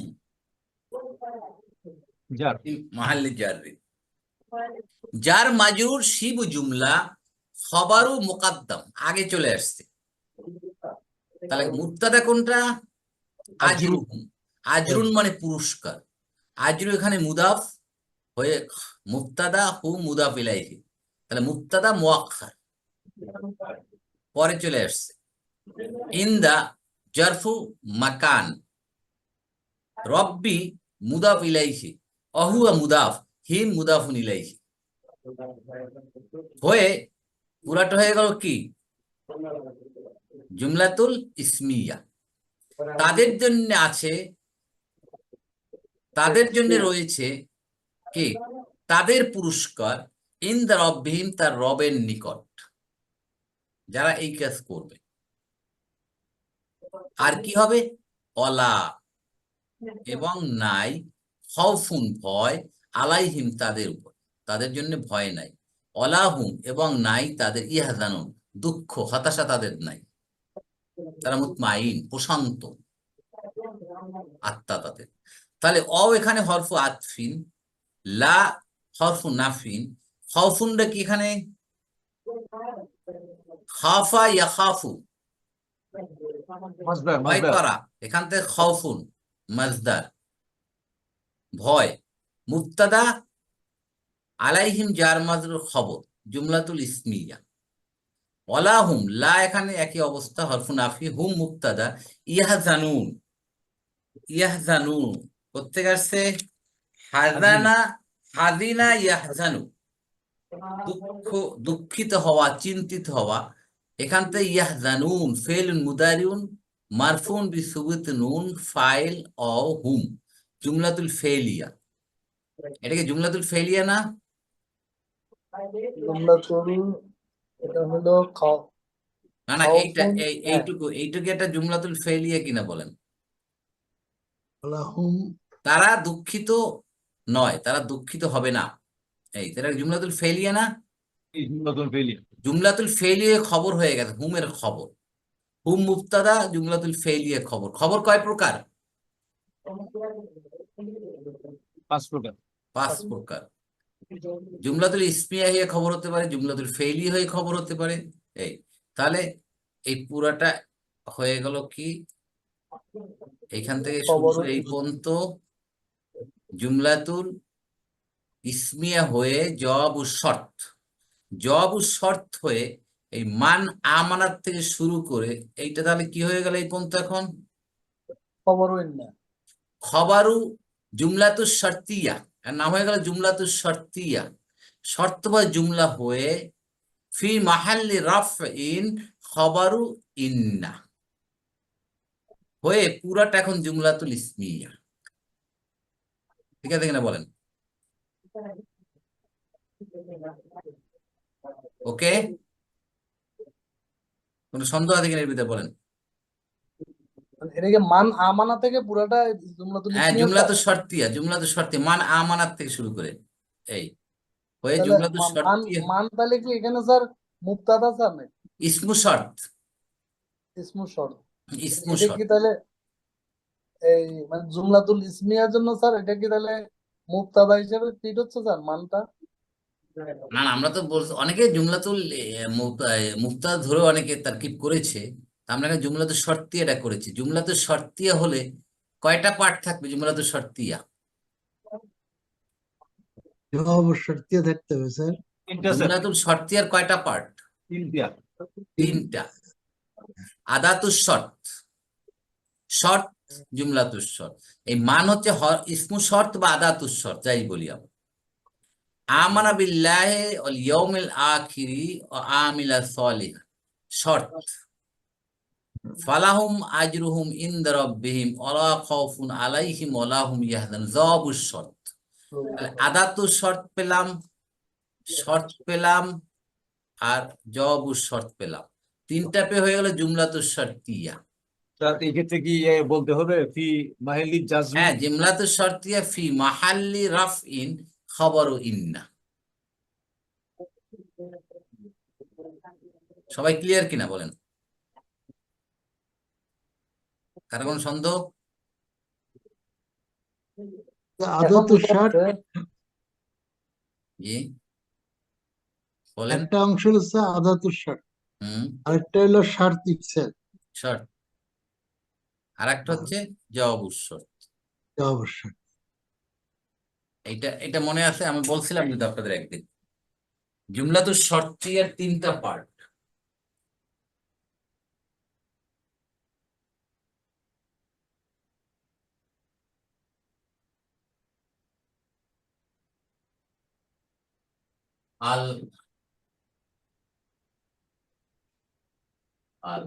যার মাহাল্লি জাররি। যার মাজরুর শিব জুমলা খবরু মুকাদ্দাম, আগে চলে আসছে। তাহলে মুবতাদা কোনটা? আজরুন। আজরুহুম। আজরুন মানে পুরস্কার। আজরু এখানে মুদাফ হয়ে মুবতাদা, হু মুদাফ ইলাইহি। তাহলে মুবতাদা মুআক্খার, পরে চলে আসছে। ইন্দা জারফু মাকান, রব্বি মুদাফ ইলাইহি, অহুয়া মুদাফ, হিম মুদাফুন ইলাইহি। হয়ে পুরাটা হয়ে গেল কি? জুমলাতুল ইসমিয়া। তাদের জন্য আছে, তাদের জন্য রয়েছে কি? তাদের পুরস্কার, ইনদা রব্বিহিম, তার রবের নিকট, যারা এই কাজ করবে। আর কি হবে? অলা, এবং নাই, খাউফুন, ভয়, আলাইহিম, তাদের উপর, তাদের জন্য ভয় নাই। অলাহুম, এবং নাই তাদের, ইয়াহজানুন, দুঃখ হতাশা তাদের নাই। তারা মুতমাইন, প্রশান্ত আত্মা তাদের। তাহলে এখানে হরফু আতফিন, লা হরফু নাফিন, খাউফুনটা কি এখানে? খাফা ইয়াখাফু, মাসদার ভয় মাসদার করা, এখান থেকে খাউফুন মাজদার, ভয়। মুবতাদা, আলাইহিম জার মাজরুর খবর, জুমলাতুল ইসমিয়া। ওয়ালাহুম, লা এখানে একই অবস্থা, হরফু নাফি, হুম মুবতাদা, ইয়াহজানুন, ইয়াহজানুন প্রত্যেক আসছে হাজানা, হাদিনা ইয়াহজানু, দুঃখ, দুঃখিত হওয়া, চিন্তিত হওয়া। এখান থেকে ইয়াহজানুন ফেলুন মুদারিউন মারফুন বিসুবুত নুন ফাইল অ হুম, জুমলাতুল ফেলিয়া। এটা কি জুমলাতুল ফেলিয়া না? জুমলাতুল, এটা হলো না না, এইটা খাউফুন, হ্যাঁ। এইটুকু একটা জুমলাতুল ফেলিয়া কিনা বলেন? আলাহুম, তারা দুঃখিত নয়, তারা দুঃখিত হবে না, তারা জুমলাতুল ফেলিয়া না? এই জুমলাতুল ফেলিয়া। জুমলাতুল ফেলিয়া খবর হয়ে গেছে, হুমের খবর। হুম মুবতাদা, জুমলাতুল ফেলিয়া খবর। খবর কয় প্রকার? 5 প্রকার। 5 প্রকার। জুমলাতুল ইসমিয়া হয়ে খবর হতে পারে, জুমলাতুল ফেলি হয়ে খবর হতে পারে। তাহলে এই পুরাটা হয়ে গেল কি? এখান থেকে শুরু খবর করে এই পর্যন্ত জুমলাতুল ইসমিয়া হয়ে জবাব ও শর্ত, জবাব ও শর্ত হয়ে এই মান আমানাত থেকে শুরু করে এইটা তাহলে কি হয়ে গেল এই পর্যন্ত? এখন খবর না, খবরু জুমলাতুল শর্তিয়া, এর নাম হয়ে গেল জুমলাতুল শর্তিয়া। শর্ত বা জুমলা হয়ে ফি মাহাল্লি রাফইন খবরু ইন্না হয়ে পুরাটা এখন জুমলাতুল ইসমিয়া। ঠিক আছে কিনা বলেন? ওকে, কোন সন্দেহ আছে কিনা এর ভিতরে বলেন? এটাকে মান আমানা থেকে পুরাটা জুমলাতুল হ্যাঁ, ইসমিয়া, স্যার। জুমলাতুল শর্তিয়া, জুমলাতুল শর্তিয়া মান আমানাত থেকে শুরু করে এই হয়ে তাহলে জুমলাতুল মান শর্তিয়া মান তাহলে কি এখানে স্যার মুবতাদা স্যার নাকি ইসমু শর্ত, ইসমু শর্ত? ইসমু এটা কি শর্ত। তাহলে এই মানে জুমলাতুল ইসমিয়ার জন্য স্যার এটা কি তাহলে মুবতাদা হিসেবে ট্রিট হচ্ছে স্যার মানটা? না না, আমরা তো বলছি অনেকে জুমলাতুল মুফতাদা ধরে অনেকে তারকিব করেছে। তা আমরা এখানে জুমলাতুল শর্তিয়া এটা করেছি। জুমলাতুল শর্তিয়া হলে কয়টা পার্ট থাকবে? জুমলাতুল শর্তিয়া, জবাব ও শর্তিয়া থাকতে হবে স্যার। 3টা স্যার, জুমলাতুল শর্তিয়ার কয়টা পার্ট? 3টা। 3টা। আদাতুস শর্ত, শর্ত, জুমলাতুস শর্ত। এই মান হচ্ছে ইসমু শর্ত বা আদাতুস শর্ত, যাই বলি আমরা। আমানা বিল্লাহি ওয়াল ইয়াউমিল আখিরি ওয়া আমিলা সলিহা, শর্ত। ফালাহুম আজরুহুম ইনদা রাব্বিহিম ওয়ালা খাউফুন আলাইহিম ওয়ালা হুম ইয়াহজানুন, জবাবুস শর্ত। তাহলে আদাতুস শর্ত পেলাম, শর্ত পেলাম, আর জবাবুস শর্ত পেলাম। 3টা পে হয়ে গেল জুমলাতুস শর্তিয়া। স্যার এই ক্ষেত্রে কি বলতে হবে ফি মাহিলি জাজমি? হ্যাঁ, জুমলাতুস শর্তিয়া ফি মাহাল্লি রাফইন খবরু ইন্না। সবাই ক্লিয়ার কিনা বলেন? কারো কোনো সন্দেহ? এখন আদত বুঝতে শর্ত, পারছে। জি, বলেন। একটা অংশ হচ্ছে আদাতুস শর্ত, হুম, আরেকটা হলো শর্ত ইটসেলফ। শর্ট। আর একটা হচ্ছে জবাবুর শর্ত। অবশ্যই। এটা এটা মনে আছে, আমি বলছিলাম কিন্তু আপনাদের একদিন, জুমলাতুল শর্তিয়ার 3টা পার্ট। আল আল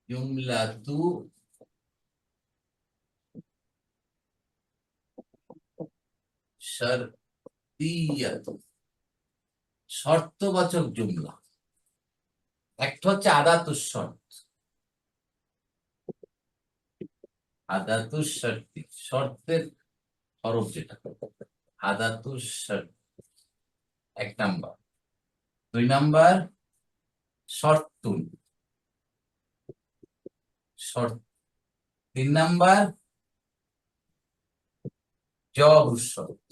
জুমলাতু শর্তিয়াতু, শর্তবাচক জুমলা। একটা হচ্ছে আদাতুস শর্ত, আদাতুস শর্তি, শর্তের হরফ যেটা, আদাতুস শর্ত 1 নাম্বার। 2 নাম্বার শর্তুন, শর্ত। 3 নাম্বার জবাবুস শর্ত,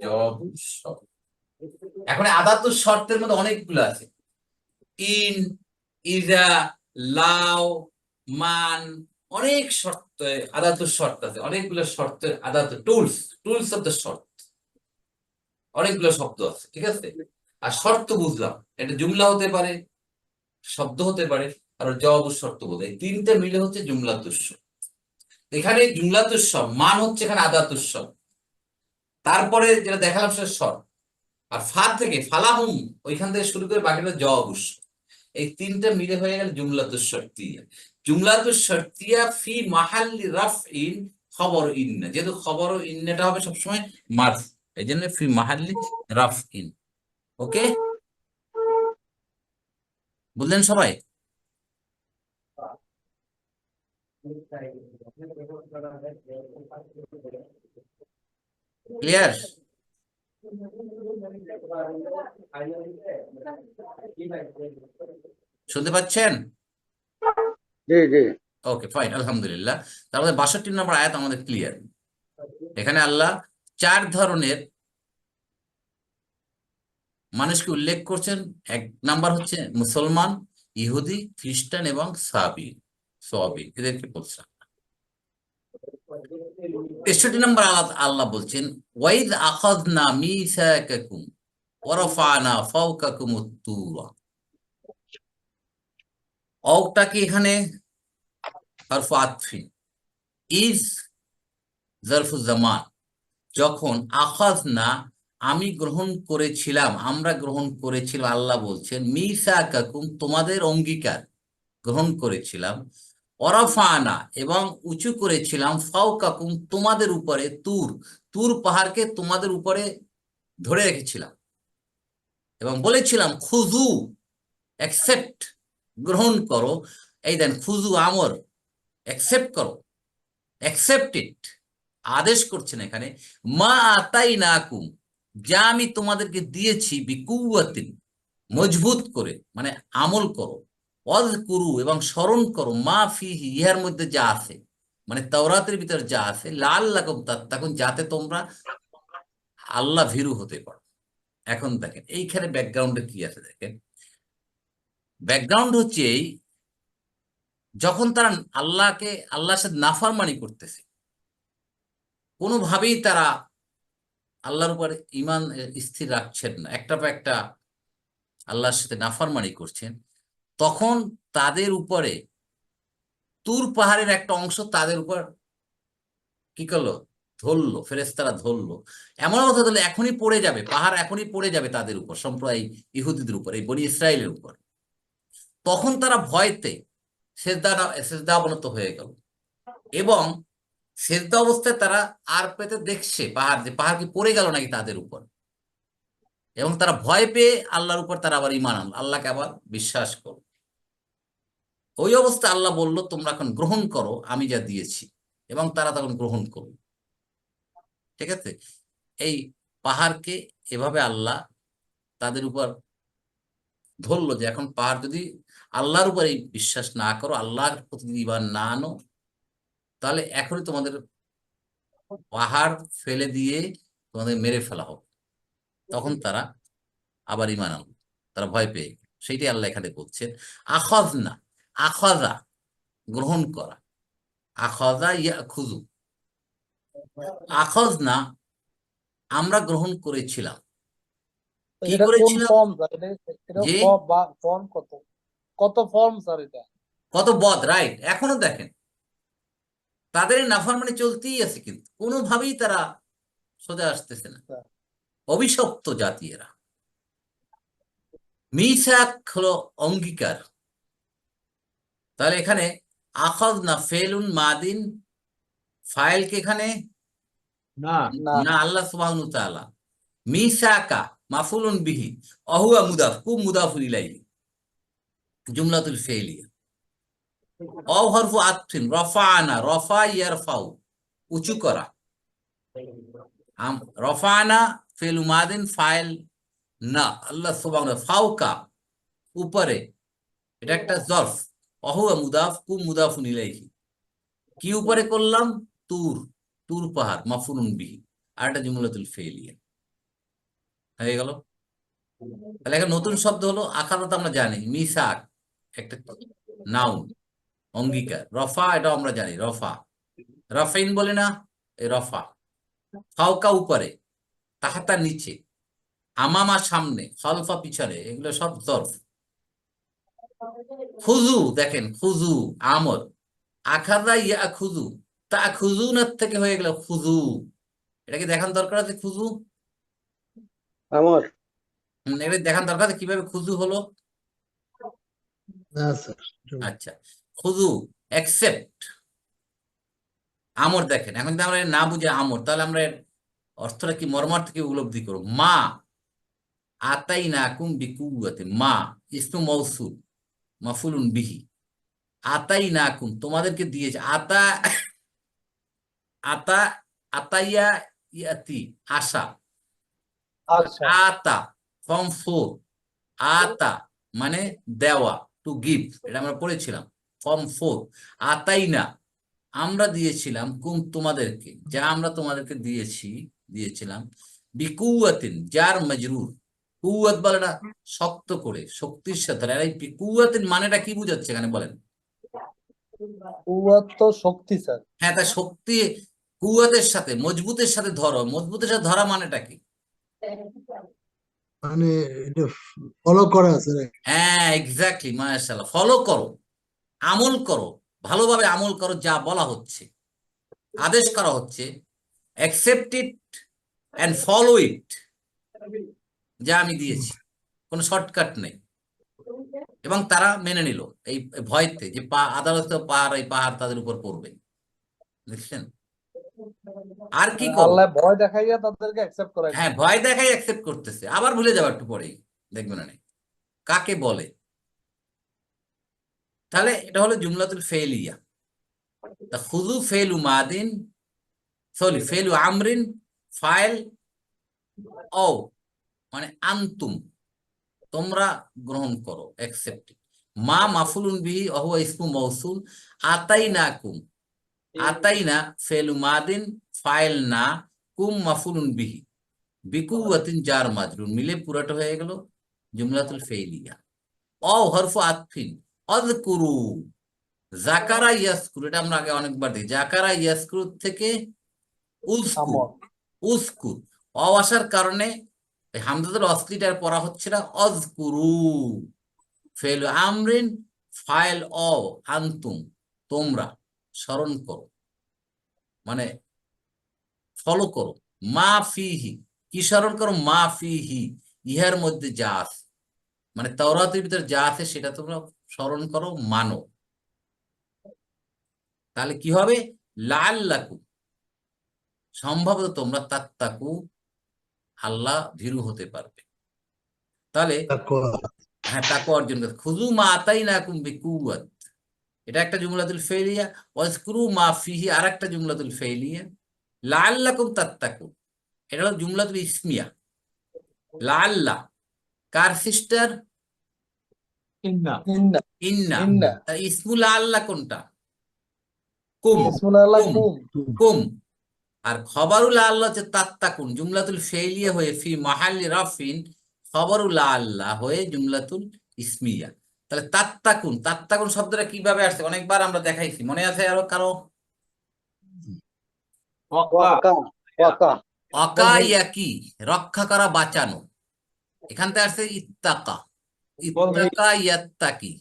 জবাবুস শর্ত। এখন আদাতুস শর্তের মধ্যে অনেকগুলো আছে, ইন, ইজা, লাও, মান, অনেক শর্ত। আদাতুস শর্ত আছে, অনেকগুলো শর্তের Aadat, tools, tools of the শর্ত, অনেকগুলো শব্দ আছে, ঠিক আছে। আর শর্ত বুঝলাম, এটা জুমলা হতে পারে, শব্দ হতে পারে, আর জবাবুস শর্ত বোধ, এই 3টে মিলে হচ্ছে জুমলাতুস শর্ত। এখানে জুমলাতুস শর্ত মান হচ্ছে এখানে আদাতুস শর্ত, তারপরে যেটা দেখালাম সেটা শর্ত, আর ফা থেকে ফালাহুম ওইখান থেকে শুরু করে বাকিটা জবাবুস শর্ত। এই 3টে মিলে হয়ে গেল জুমলাতুস শর্তিয়া। জুমলাতুস শর্তিয়া ফি মাহাল্লি রাফইন খবর ইন্না, যেহেতু খবর ইন্নাটা হবে সবসময় মারফু, এই জন্য ফি মাহাল্লি রাফইন। ওকে, বুঝলেন সবাই? ক্লিয়ার? শুনতে পাচ্ছেন? জি জি। ওকে, ফাইন, আলহামদুলিল্লাহ। তাহলে 62 নম্বর আয়াত আমাদের ক্লিয়ার। এখানে আল্লাহ 4 ধরনের মানুষকে উল্লেখ করছেন। 1 নাম্বার হচ্ছে মুসলমান, ইহুদি, খ্রিস্টান এবং সাবি, এদেরকে বলছেন। 63 নম্বর আয়াত আল্লাহ বলছেন, ওয়াইদ আখাযনা মিসাকাকুম ওয়া রাফা'না ফাওকাকুমুত তুরা। অওটা কি এখানে হরফ আতফি, ইজ জারফু জামান, যখন আখাযনা আমি গ্রহণ করেছিলাম, আমরা গ্রহণ করেছিলাম, আল্লাহ বলছেন মিসাকাকুম তোমাদের অঙ্গীকার গ্রহণ করেছিলাম, ওয়ারাফা'না এবং উঁচু করেছিলাম, ফাওকাকুম তোমাদের উপরে, তুর পাহাড়কে তোমাদের উপরে ধরে রেখেছিলাম, এবং বলেছিলাম খুযু অ্যাকসেপ্ট, গ্রহণ করো। এই দেন খুযু আমর, অ্যাকসেপ্ট করো, অ্যাকসেপ্ট ইট, আদেশ করছেন এখানে। মা আতাইনাকুম, যা আমি তোমাদেরকে দিয়েছি, বিকুওয়াতিন মজবুত করে, মানে আমল করো, ওয়াজকুরু এবং স্মরণ করো, মা ফিহি ইহার মধ্যে যা আছে, মানে তাওরাতের ভিতরে যা আছে, লাআল্লাকুম তাত্তাকুন, যাতে তোমরা আল্লাহ ভীরু হতে পারো। এখন দেখেন এইখানে ব্যাকগ্রাউন্ডে কি আছে, দেখেন ব্যাকগ্রাউন্ড হচ্ছে এই, যখন তারা আল্লাহর সাথে নাফরমানি করতেছে, কোনোভাবেই তারা আল্লাহর উপর ঈমান স্থির রাখছেন না, একটা পর একটা আল্লাহর সাথে নাফরমানি করছেন, তখন তাদের উপরে তুর পাহাড়ের একটা অংশ তাদের উপর কি করলো, ধরলো, ফেরেশতারা ধরলো, এমন অবস্থা ধরলো এখনই পড়ে যাবে, পাহাড় এখনই পড়ে যাবে তাদের উপর, সম্প্রদায় ইহুদিদের উপর, এই বনি ইসরায়েলের উপর। তখন তারা ভয়তে সেজদা অবনত হয়ে গেল, এবং সেজদা অবস্থায় তারা আর পেতে দেখছে পাহাড় কি পড়ে গেল নাকি তাদের উপর, এবং তারা ভয় পেয়ে আল্লাহর উপর তারা আবার ঈমান আনলো, আল্লাহকে আবার বিশ্বাস করো। ওই অবস্থায় আল্লাহ বলল তোমরা এখন গ্রহণ করো আমি যা দিয়েছি, এবং তারা তখন গ্রহণ করলো। ঠিক আছে, এই পাহাড়কে এভাবে আল্লাহ তাদের উপর ধরলো, যে এখন পাহাড় যদি আল্লাহর উপর এই বিশ্বাস না করো, আল্লাহর প্রতি ঈমান না আনো, তাহলে এখনই তোমাদের পাহাড় ফেলে দিয়ে তোমাদের মেরে ফেলা হবে। তখন তারা আবার ঈমান আনলো, তারা ভয় পেয়ে গেল। সেইটাই আল্লাহ এখানে বলছেন। আখাযনা, আখাযা গ্রহণ করা, আখাযা ইয়াখুযু, আখাযনা আমরা গ্রহণ করেছিলাম। কি এটা কোন করেছিলাম? Form sir? এটা যে ফর্ম কত কত ফর্ম স্যার এটা? কত বদ, রাইট। এখনো দেখেন তাদের এই নাফরমানি চলতেই আছে, কিন্তু কোনোভাবেই তারা সোজা আসতেছে না। স্যার, অভিশপ্ত জাতি এরা। মিসাক হলো অঙ্গীকার। তাহলে এখানে আখাযনা ফেলুন মাদিন, ফাইলকে এখানে না, না না আল্লাহ সুবহানাহু ওয়া তাআলা। মিসাকা মাফুলুন বিহি অহুয়া মুদাফ, কুম মুদাফুন ইলাইহি, জুমলাতুল ফেইলিয়া। অ হরফু আতফিন, রফাআনা, রফা ইয়ারফাউ, উঁচু করা। রফাআনা ফেলু মাদিন, ফাইল না আল্লাহ সুবহানাহু, ফাওকা উপরে, এটা একটা জরফ। অহুয়া মুদাফ, কুম মুদাফুন ইলাইহি, কি উপরে করলাম? তুর, তুর পাহাড়, মাফুলুন বিহি। আর একটা জুমলাতুল ফেইলিয়া হয়ে গেল। তাহলে একটা নতুন শব্দ হলো আখাযা, তো আমরা জানি মিসাক একটা নাউন, অঙ্গীকার। রফা এটাও আমরা জানি, রফা, রফাইন বলে না, এই রফা। ফাওকা উপরে, তাহাতা নিচে, আমামা সামনে, খালফা পিছনে, এগুলো সব জরফ। খুজু দেখেন, খুজু আমর, আখাযা ইয়াখুযু, তাখুযুনার থেকে হয়ে গেল খুজু। এটা কি দেখান দরকার আছে খুজু? আমর, এটা দেখান দরকার আছে কিভাবে খুজু হলো। না স্যার। আচ্ছা, খুজু অ্যাকসেপ্ট। আমর দেখেন, এখন যদি আমরা এর না বুঝে আমর, তাহলে আমরা এর অর্থটা কি, মর্মার্থ কি উপলব্ধি করব। মা আতাইনাকুম বিকুওয়াতিন, মা ইসমু মৌসুল মাফুলুন বিহি, আতাইনাকুম তোমাদেরকে দিয়েছে। আতা, আতা, আতাইয়া ইয়াতি আশা, আচ্ছা আতা ফর্ম ফোর, আতা মানে দেওয়া, টু গিভ, এটা আমরা পড়েছিলাম ফর্ম ফোর। আতাইনা আমরা দিয়েছিলাম, কুম তোমাদেরকে, যা আমরা তোমাদেরকে দিয়েছিলাম। বিকুয়াতিন যার মজরুর, কুয়াত বলে না শক্ত করে, শক্তির সাথে। আর এই বিকুয়াতিন মানেটা কি বুঝাচ্ছে এখানে বলেন? কুওয়াত তো শক্তি স্যার। হ্যাঁ, তা শক্তি কুয়াতের সাথে, মজবুতের সাথে ধরো। মজবুতের সাথে ধরা মানেটা কি? মানে এটা ফলো করা আছে। হ্যাঁ, এক্স্যাক্টলি, মাশাআল্লাহ। ফলো করো, আমল করো, ভালোভাবে আমল করো, যা বলা হচ্ছে, আদেশ করা হচ্ছে। অ্যাকসেপ্ট ইট অ্যান্ড ফলো ইট, যা আমি দিয়েছি, কোনো শর্টকাট নেই। এবং তারা মেনে নিল এই ভয়তে যে আদালত পাহাড়, এই পাহাড় তাদের উপর পড়বে। দেখছেন? আর কি করো? আল্লাহ ভয় দেখাইয়া তাদেরকে অ্যাকসেপ্ট করাই হ্যাঁ, দিল। ভয় দেখাই অ্যাকসেপ্ট করতেছে। আবার ভুলে যাবো একটু পরেই, দেখবেন না কাকে বলে। তাহলে এটা হলো জুমলাতুল ফেলিয়া। তা খুযু ফেলু মাদিন, সরি ফেলু আমরিন, ফাইল ও মানে আনতুম তোমরা গ্রহণ করো, অ্যাকসেপ্ট। মা মাফুলুন বিহি অহুয়া ইসমু মৌসুল, আতাইনাকুম, আতাইনা ফেলু মাদিন, ফাইল না, কুম মাফুলুন বিহি, বিকুওয়াতিন জার মাজরুর, মিলে পুরাটা হয়ে গেল জুমলাতুল ফেইলিয়া। অ হরফু আতফিন, অযকুরু, জাকারা ইয়াসকুর, এটা আমরা আগে অনেকবার দিই। জাকারা ইয়াসকুর থেকে উজকুর, আমর উজকুর, অ আসার কারণে হামজাতুল অসলিটার পড়া হচ্ছে না, অজকুরু। ফেল আমরিন, ফাইল অ, আনতুম তোমরা, স্মরণ করো মানে ফলো করো। মা ফিহি, কি স্মরণ করো? মা ফিহি, ইহার মধ্যে যা আছে, মানে তাওরাতের ভিতরে যা আছে সেটা তোমরা স্মরণ করো, মানো। তাহলে কি হবে? লাআল্লাকুম, সম্ভবত তোমরা, তাত্তাকু, আল্লাহ ভীরু হতে পারবে। তাহলে তাকওয়া। হ্যাঁ, তাকওয়া অর্জন করতে। খুযু মা আতাইনাকুম বিকুওয়াত, এটা একটা জুমলাতুল ফেইলিয়া। ওয়াজকুরু মা ফিহি আর একটা জুমলাতুল ফেইলিয়া। লাআল্লাকুম তাত্তাকুন, এটা হলো জুমলাতুল ইসমিয়া। লাআল্লা কার সিস্টার? ইন্না, ইন্না ইন্না। ইন্না তার ইসমু লাআল্লা কোনটা? কুম, ইসমুল আল্লাহ কুম, কুম। কুম। আর খবরুল আল্লাহ হচ্ছে তাত্তাকুন, জুমলাতুল ফেইলিয়া হয়ে ফি মাহাল্লি রাফিন খবরুল আল্লাহ হয়ে জুমলাতুল ইসমিয়া। তাহলে তাত্তাকুন, তাত্তাকুন শব্দটা কিভাবে আসছে অনেকবার আমরা দেখাইছি, মনে আছে আরো কারো? ওয়াকা ওয়াকা অকায়াকি, রক্ষা করা, বাঁচানো। এখান থেকে আসছে ইত্তাকা, ইত্তাকা ইয়াত্তাকি,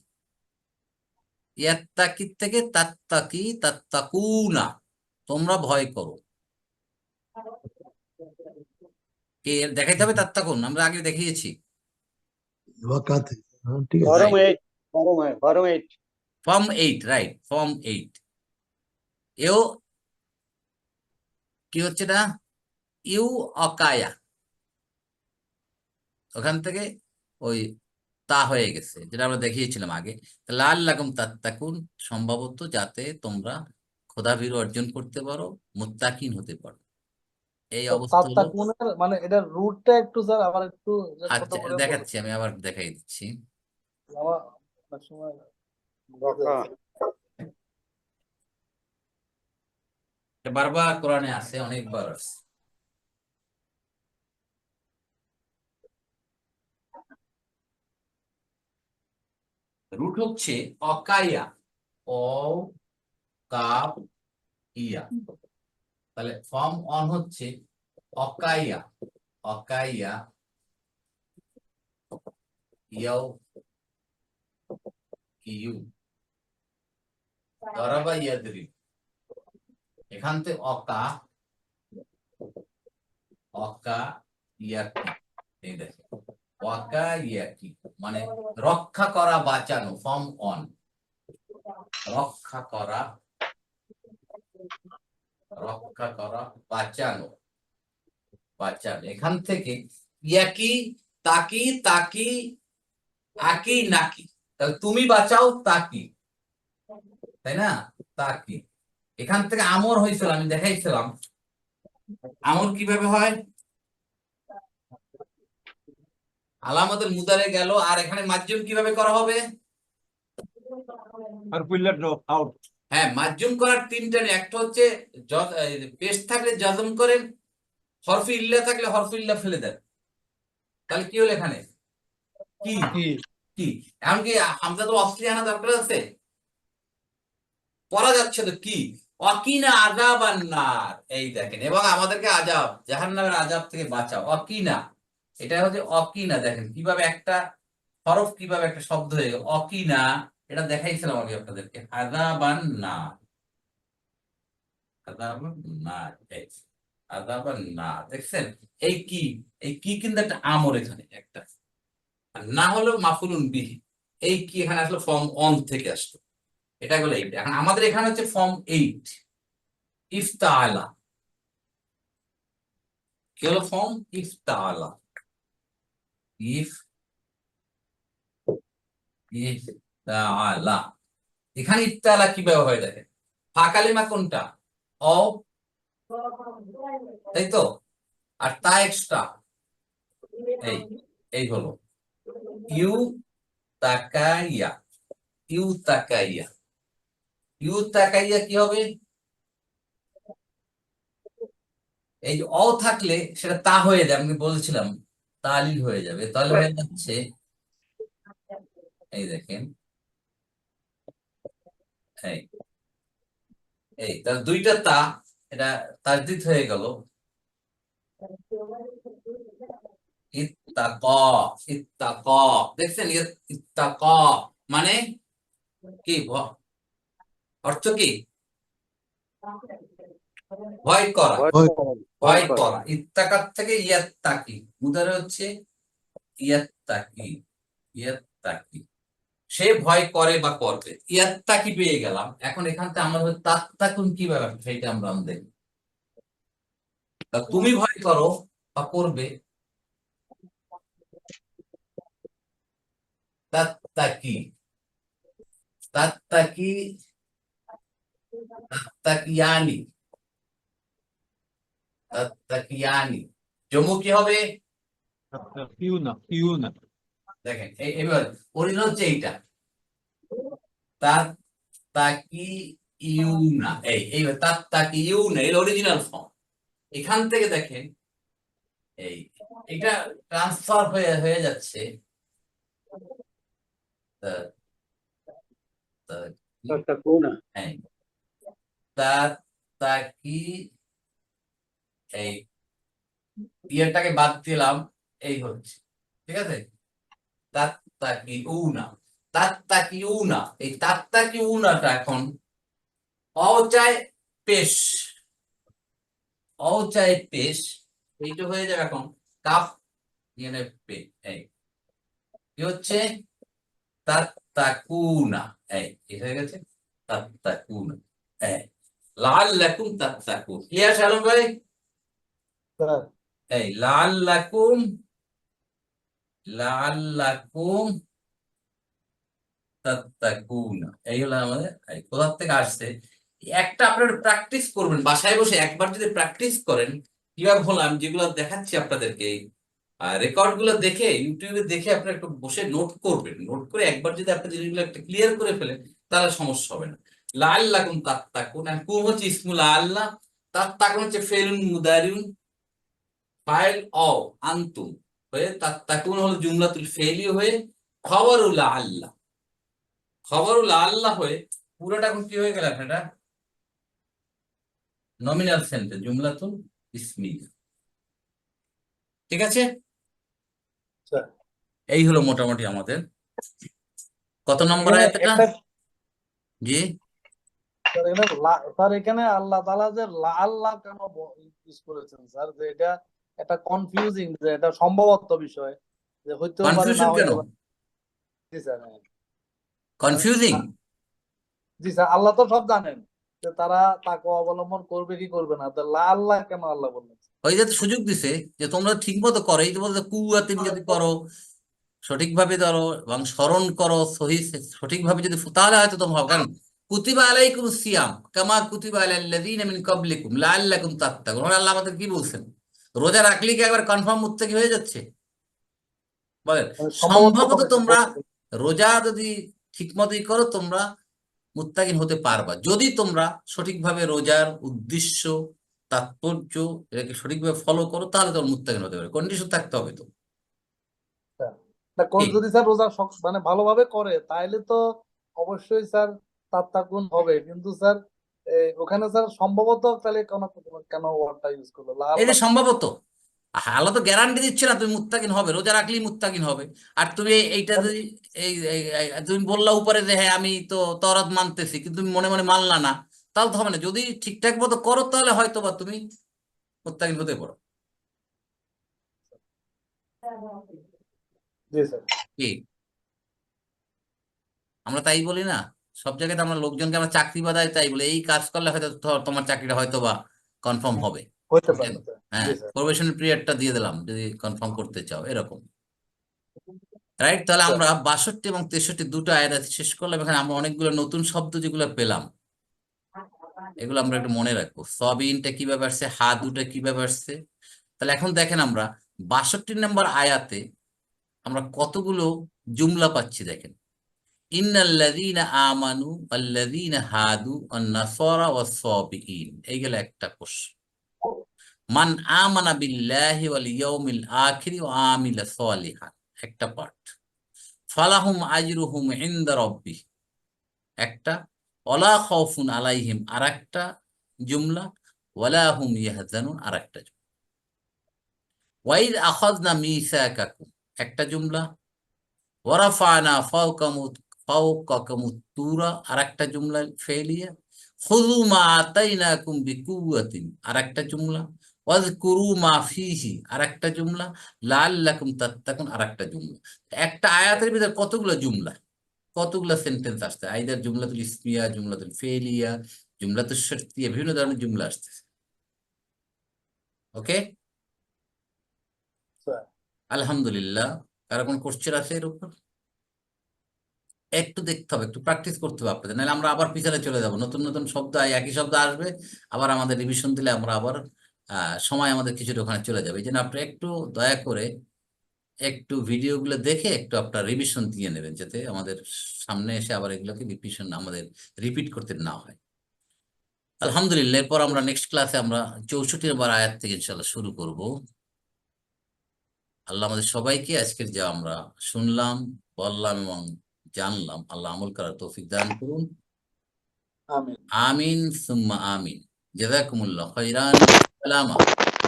ইয়াত্তাকি থেকে তাত্তাকি, তাত্তাকুনা, তোমরা ভয় করো। কে দেখাইতে হবে? তাত্তাকুন আমরা আগে দেখিয়েছি। ওয়াকাত, ঠিক আছে। Form 8 form 8 form 8, right, form 8। এও কি হচ্ছে না, ইউ অকায়া, ওখান থেকে ওই তা হয়ে গেছে, যেটা আমরা দেখিয়েছিলাম আগে। লাল লাকুম তাত্তাকুন, সম্ভবত যাতে তোমরা খোদাভীরু অর্জন করতে পারো, মুত্তাকিন হতে পারো। এই তো অবস্থা হলো। তাত্তাকুনের মানে এটার রুটটা একটু স্যার আবার একটু ছোট আচ্ছা করে বলুন। দেখাচ্ছি, আমি আবার দেখাই দিচ্ছি। আমার অনেক সময় বুঝে ওয়াকা আসে। এটা বারবার কোরআনে আছে, অনেকবার আছে। রুট হচ্ছে অকায়া, অ কাপ ইয়া। তাহলে ফর্ম অন হচ্ছে অকাইয়া, অকাইয়া ইয়াও ইউ, দরাবা ইয়াদরি। এখান থেকে অকা, অকা ইয়াকি, এই দেখো অকা ইয়াকি মানে রক্ষা করা, বাঁচানো। ফর্ম অন, রক্ষা করা, রক্ষা করা, বাঁচানো, বাঁচানো। এখান থেকে ইয়াকি, তাকি, তাকি, আকি, নাকি। তাহলে তুমি বাঁচাও তাকি, তাই না? তাকি। এখান থেকে আমর হয়েছিল, আমি দেখাইছিলাম আমর কিভাবে হয়। আলামতের মুদারে গেল, আর এখানে মাজ্জুম কিভাবে করা হবে? আর কুইল্লার ড্রপ আউট। হ্যাঁ, মাজ্জুম করার তিনটা নিয়ম। একটা হচ্ছে পেশ থাকলে জজম করেন, হরফে ইল্লা থাকলে হরফে ইল্লা ফেলে দেন। তাহলে কি হলো এখানে? কি কি এমনকি হামজা তো অস্লি আনা দরকার আছে, পড়া যাচ্ছে তো কি, অকিনা আযাবান নার। এই দেখেন, এবং আমাদেরকে আযাব, জাহান্নামের আযাব থেকে বাঁচাও। অকিনা, এটা হচ্ছে অকিনা। দেখেন কিভাবে একটা হরফ, কিভাবে একটা শব্দ হয়ে গেল অকিনা। এটা দেখাইছিলাম আমি আপনাদেরকে, আযাবান নার, আযাবান নার, এই আযাবান নার। দেখছেন এই কি, এই কি কিন্তু একটা আমর এখানে একটা, আর না হলেও মাফুলুন বিহি। এই কি এখানে আসলে ফর্ম অন থেকে আসলো, এটা হলো 8। এখন আমাদের এখানে হচ্ছে ফর্ম 8, ইফতাআলা। কি হলো ফর্ম? ইফতাআলা, ইফ ইফতাআলা। এখানে ইফতাআলা কিভাবে হয় দেখেন, ফা কালিমা কোনটা? অ, তাই তো, আর তা এক্সট্রা, এই এই হলো ইউ তাকাইয়া, ইউ তাকাইয়া, ইউ তাকাইয়া কি হবে? এই যে অ থাকলে সেটা তা হয়ে যাবে, আমি বলছিলাম তালিল হয়ে যাবে, তাহলে হয়ে যাচ্ছে এই দেখেন, এই এই তাহলে দুইটা তা, এটা তাজদিদ হয়ে গেল। ইত্তাক, ইত্তাক, দেখছেন ইত্তাক মানে কি, অর্থ কি? ভয় করা, ভয় ভয় করা করা। ইত্তাকাত থেকে ইয়াত্তাকি, মুদারে হচ্ছে ইয়াত্তাকি, ইয়াত্তাকি, সে ভয় করে বা করবে। ইয়াত্তাকি পেয়ে গেলাম। এখন এখান থেকে আমরা তাত্তাকুন কি ব্যাপার সেইটা আমরা দেখব। তুমি ভয় করো বা করবে, তাত্তাকি, তাত্তাকি, তাত্তাকিয়ানি, তাত্তাকিয়ানি। জম্মু কি হবে? পিউনা। দেখেন এবার অরিজিনাল হচ্ছে এইটা, তাত্তাকি ইউনা, এইবার তাত্তাকি ইউনা, এর অরিজিনাল ফর্ম। এখান থেকে দেখেন এই এটা ট্রান্সফার হয়ে হয়ে যাচ্ছে তা- তা- তাত্তাকুনা। হ্যাঁ, তা তা কি এই ইয়েটাকে বাদ দিলাম, এই হচ্ছে, ঠিক আছে। তাত্তাকিউনা, তাত্তাকিউনা, এই তাত্তাকিউনাটা এখন অচায় পেশ, অচায় পেশ, এইটা হয়ে যাবে এখন কাফ ইয়ানে পে, এই কি হচ্ছে তাত্তাকুনা, এই হয়ে গেছে তাত্তাকুনা, লাআল্লাকুম তাত্তাকুন। ক্লিয়ার শালম ভাই? স্যার এই লাআল্লাকুম, লাআল্লাকুম তাত্তাকুনা, এই হলো আমাদের, এই কোথা থেকে আসছে। একটা আপনারা প্র্যাকটিস করবেন বাসায় বসে, একবার যদি প্র্যাকটিস করেন কিভাবে হলো, আমি যেগুলো দেখাচ্ছি আপনাদেরকে রেকর্ড গুলো দেখে, ইউটিউবে দেখে আপনারা একটু বসে নোট করবেন, নোট করে একবার যদি আপনি জিনিসগুলো একটা ক্লিয়ার করে ফেলেন তাহলে সমস্যা হবে না। লাআল্লাকুম তাত্তাকুন, আর কুম হচ্ছে ইসমুল আল্লাহ, তাত্তাকুন হচ্ছে ফেলুন মুদারিউন, ফাইল অ আনতুম হয়ে, তাত্তাকুন হলো জুমলাতুল ফেলি হয়ে, খবরুল আল্লাহ, খবরুল আল্লাহ হয়ে পুরোটা এখন কি হয়ে গেল এটা নমিনাল সেন্টেন্স, জুমলাতুল ইসমিয়া। ঠিক আছে, স্যার এই হলো মোটামুটি আমাদের কত নম্বর এখানে আয়াত এটা? একটা জি, স্যার এখানে আল্লাহ তাআলা যে আল্লাহ কেন ইউজ করেছেন স্যার, যে এটা একটা কনফিউজিং, যে এটা সম্ভবত বিষয়, যে হইতেও পারে না কনফিউশন কেন? হইতে পারে। জি স্যার, হ্যাঁ। কনফিউজিং? জি স্যার, আল্লাহ তো সব জানেন, যে তারা তাকওয়া অবলম্বন করবে কি করবে না, তো আল্লাহ কেন আল্লাহ বললেন? ওই যে সুযোগ দিছে যে তোমরা ঠিক মতো করো, এই যে বলতে কুয়াতিন যদি করো, সঠিকভাবে ধরো এবং স্মরণ করো সহি, সঠিকভাবে যদি তাহলে হয়তো তোমরা হবে। কারণ কুতিবা আলাইকুম সিয়াম কামা কুতিবা আলাল্লাযীনা মিন ক্বাবলিকুম লাআল্লাকুম তাত্তাকুন, আল্লাহ আমাদের কি বলছেন? রোজা রাখলে কি একবার কনফার্ম মুত্তাকি হয়ে যাচ্ছে? বলেন। মানে সম্ভবত সম্ভবত করে তোমরা রোজা যদি ঠিক মতোই করো তোমরা মুত্তাকিন হতে পারবা, যদি তোমরা সঠিকভাবে রোজার উদ্দেশ্য, তাৎপর্য এটাকে সঠিকভাবে ফলো করো, তাহলে তোমরা মুত্তাকিন হতে পারবে। কন্ডিশন থাকতে হবে তো। কি? যদি স্যার রোজা মানে ভালোভাবে করে তাইলে তো অবশ্যই স্যার তাত্তাকুন হবে, কিন্তু স্যার ওখানে স্যার সম্ভবত তাহলে কেন, কেন ওয়ার্ডটা ইউজ করলো এই যে আল্লাহ? সম্ভবত, আল্লাহ তো গ্যারান্টি দিচ্ছে না তুমি মুত্তাকিন হবে, রোজা রাখলেই মুত্তাকিন হবে। আর তুমি এইটা যদি তুমি বললা উপরে যে হ্যাঁ আমি তো তওরাত মানতেছি, কিন্তু তুমি মনে মনে মানলা না, তাহলে তো হবে না। যদি ঠিকঠাক মতো করো তাহলে হয়তো বা তুমি মুত্তাকিন হতে পারো। জি স্যার। কি? আমরা তাই বলি না, সব জায়গাতে আমরা লোকজনকে আমরা চাকরি বাদায় তাই বলি, এই কাজ করলে হয়তো তোমার চাকরিটা হয়তো বা কনফার্ম হবে। হইতে পারে বুঝলেন? স্যার। হ্যাঁ, জি স্যার। প্রবেশনাল পিরিয়ডটা দিয়ে দিলাম যদি কনফার্ম করতে চাও, এরকম। রাইট, তাহলে স্যার আমরা 62 এবং 63 দুটো আয়াত শেষ করলাম। এখানে আমরা অনেকগুলো নতুন শব্দ যেগুলো পেলাম এগুলো আমরা একটু মনে রাখবো। সবিনটা কিভাবে আসছে, হাদুটা কিভাবে আসছে। তাহলে এখন দেখেন আমরা 62 নম্বর আয়াতে আমরা কতগুলো জুমলা পাচ্ছি দেখেন। ইন্নাল্লাযীনা আমানু ওয়াল্লাযীনা হাদু ওয়ান নাসারা ওয়াস-সাবিঈন, এই গেল একটা কোষ। মান আমানা বিল্লাহি ওয়াল ইয়াউমিল আখির ওয়া আমিলা সালিহান, একটা পার্ট। ফালাহুম আজরুহুম ইনদা রাব্বিহ, একটা। ওয়ালা খাউফুন আলাইহিম, আরেকটা জুমলা। ওয়ালা হুম ইয়াহজানুন, আরেকটা জুমলা। ওয়াইদ আখাযনা মিসাকাকুম, একটা জুমলা। ওয়ারাফানা ফাওকাকুমুত তুরা, আরেকটা জুমলা ফেলিয়া। খুযু মা আতাইনাকুম বিকুওয়াতিন, আরেকটা জুমলা। ওয়াজকুরু মা ফিহি, আরেকটা জুমলা। লাআল্লাকুম তাত্তাকুন, আরেকটা জুমলা। একটা আয়াতের ভিতরে কতগুলো জুমলা, কতগুলো সেন্টেন্স আসছে, আইদার জুমলাতুল ইসমিয়া, জুমলাতুল ফেলিয়া, জুমলাতুল শারতিয়া, বিভিন্ন ধরনের জুমলা আসতেছে। ওকে, স্যার। আলহামদুলিল্লাহ। কারো কোনো কোশ্চেন আছে এর উপর? একটু দেখতে হবে, একটু প্র্যাকটিস করতে হবে আপনাদের, নাহলে আমরা আবার পিছনে চলে যাব। নতুন নতুন শব্দ, একই শব্দ আসবে, আবার আমাদের রিভিশন দিলে আমরা আবার সময় আমাদের কিছুটা ওখানে চলে যাবে। এই জন্য আপনি একটু দয়া করে একটু ভিডিওগুলো দেখে একটু আপনার রিভিশন দিয়ে নেবেন, যাতে আমাদের সামনে এসে আবার এগুলোকে রিভিশন আমাদের রিপিট করতে না হয়। আলহামদুলিল্লাহ, এরপর আমরা নেক্সট ক্লাসে আমরা 64 নম্বর আয়াত থেকে ইনশাল্লাহ শুরু করব। আল্লাহ আমাদের সবাইকে আজকের যা আমরা শুনলাম, বললাম এবং জানলাম, আল্লাহ আমল করার তৌফিক দান করুন। আমিন। আমিন সুম্মা আমিন। জাযাকুমুল্লাহ খাইরান।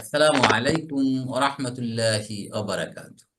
আসসালামু আলাইকুম ওয়া রাহমাতুল্লাহি ওয়া বারাকাতুহু।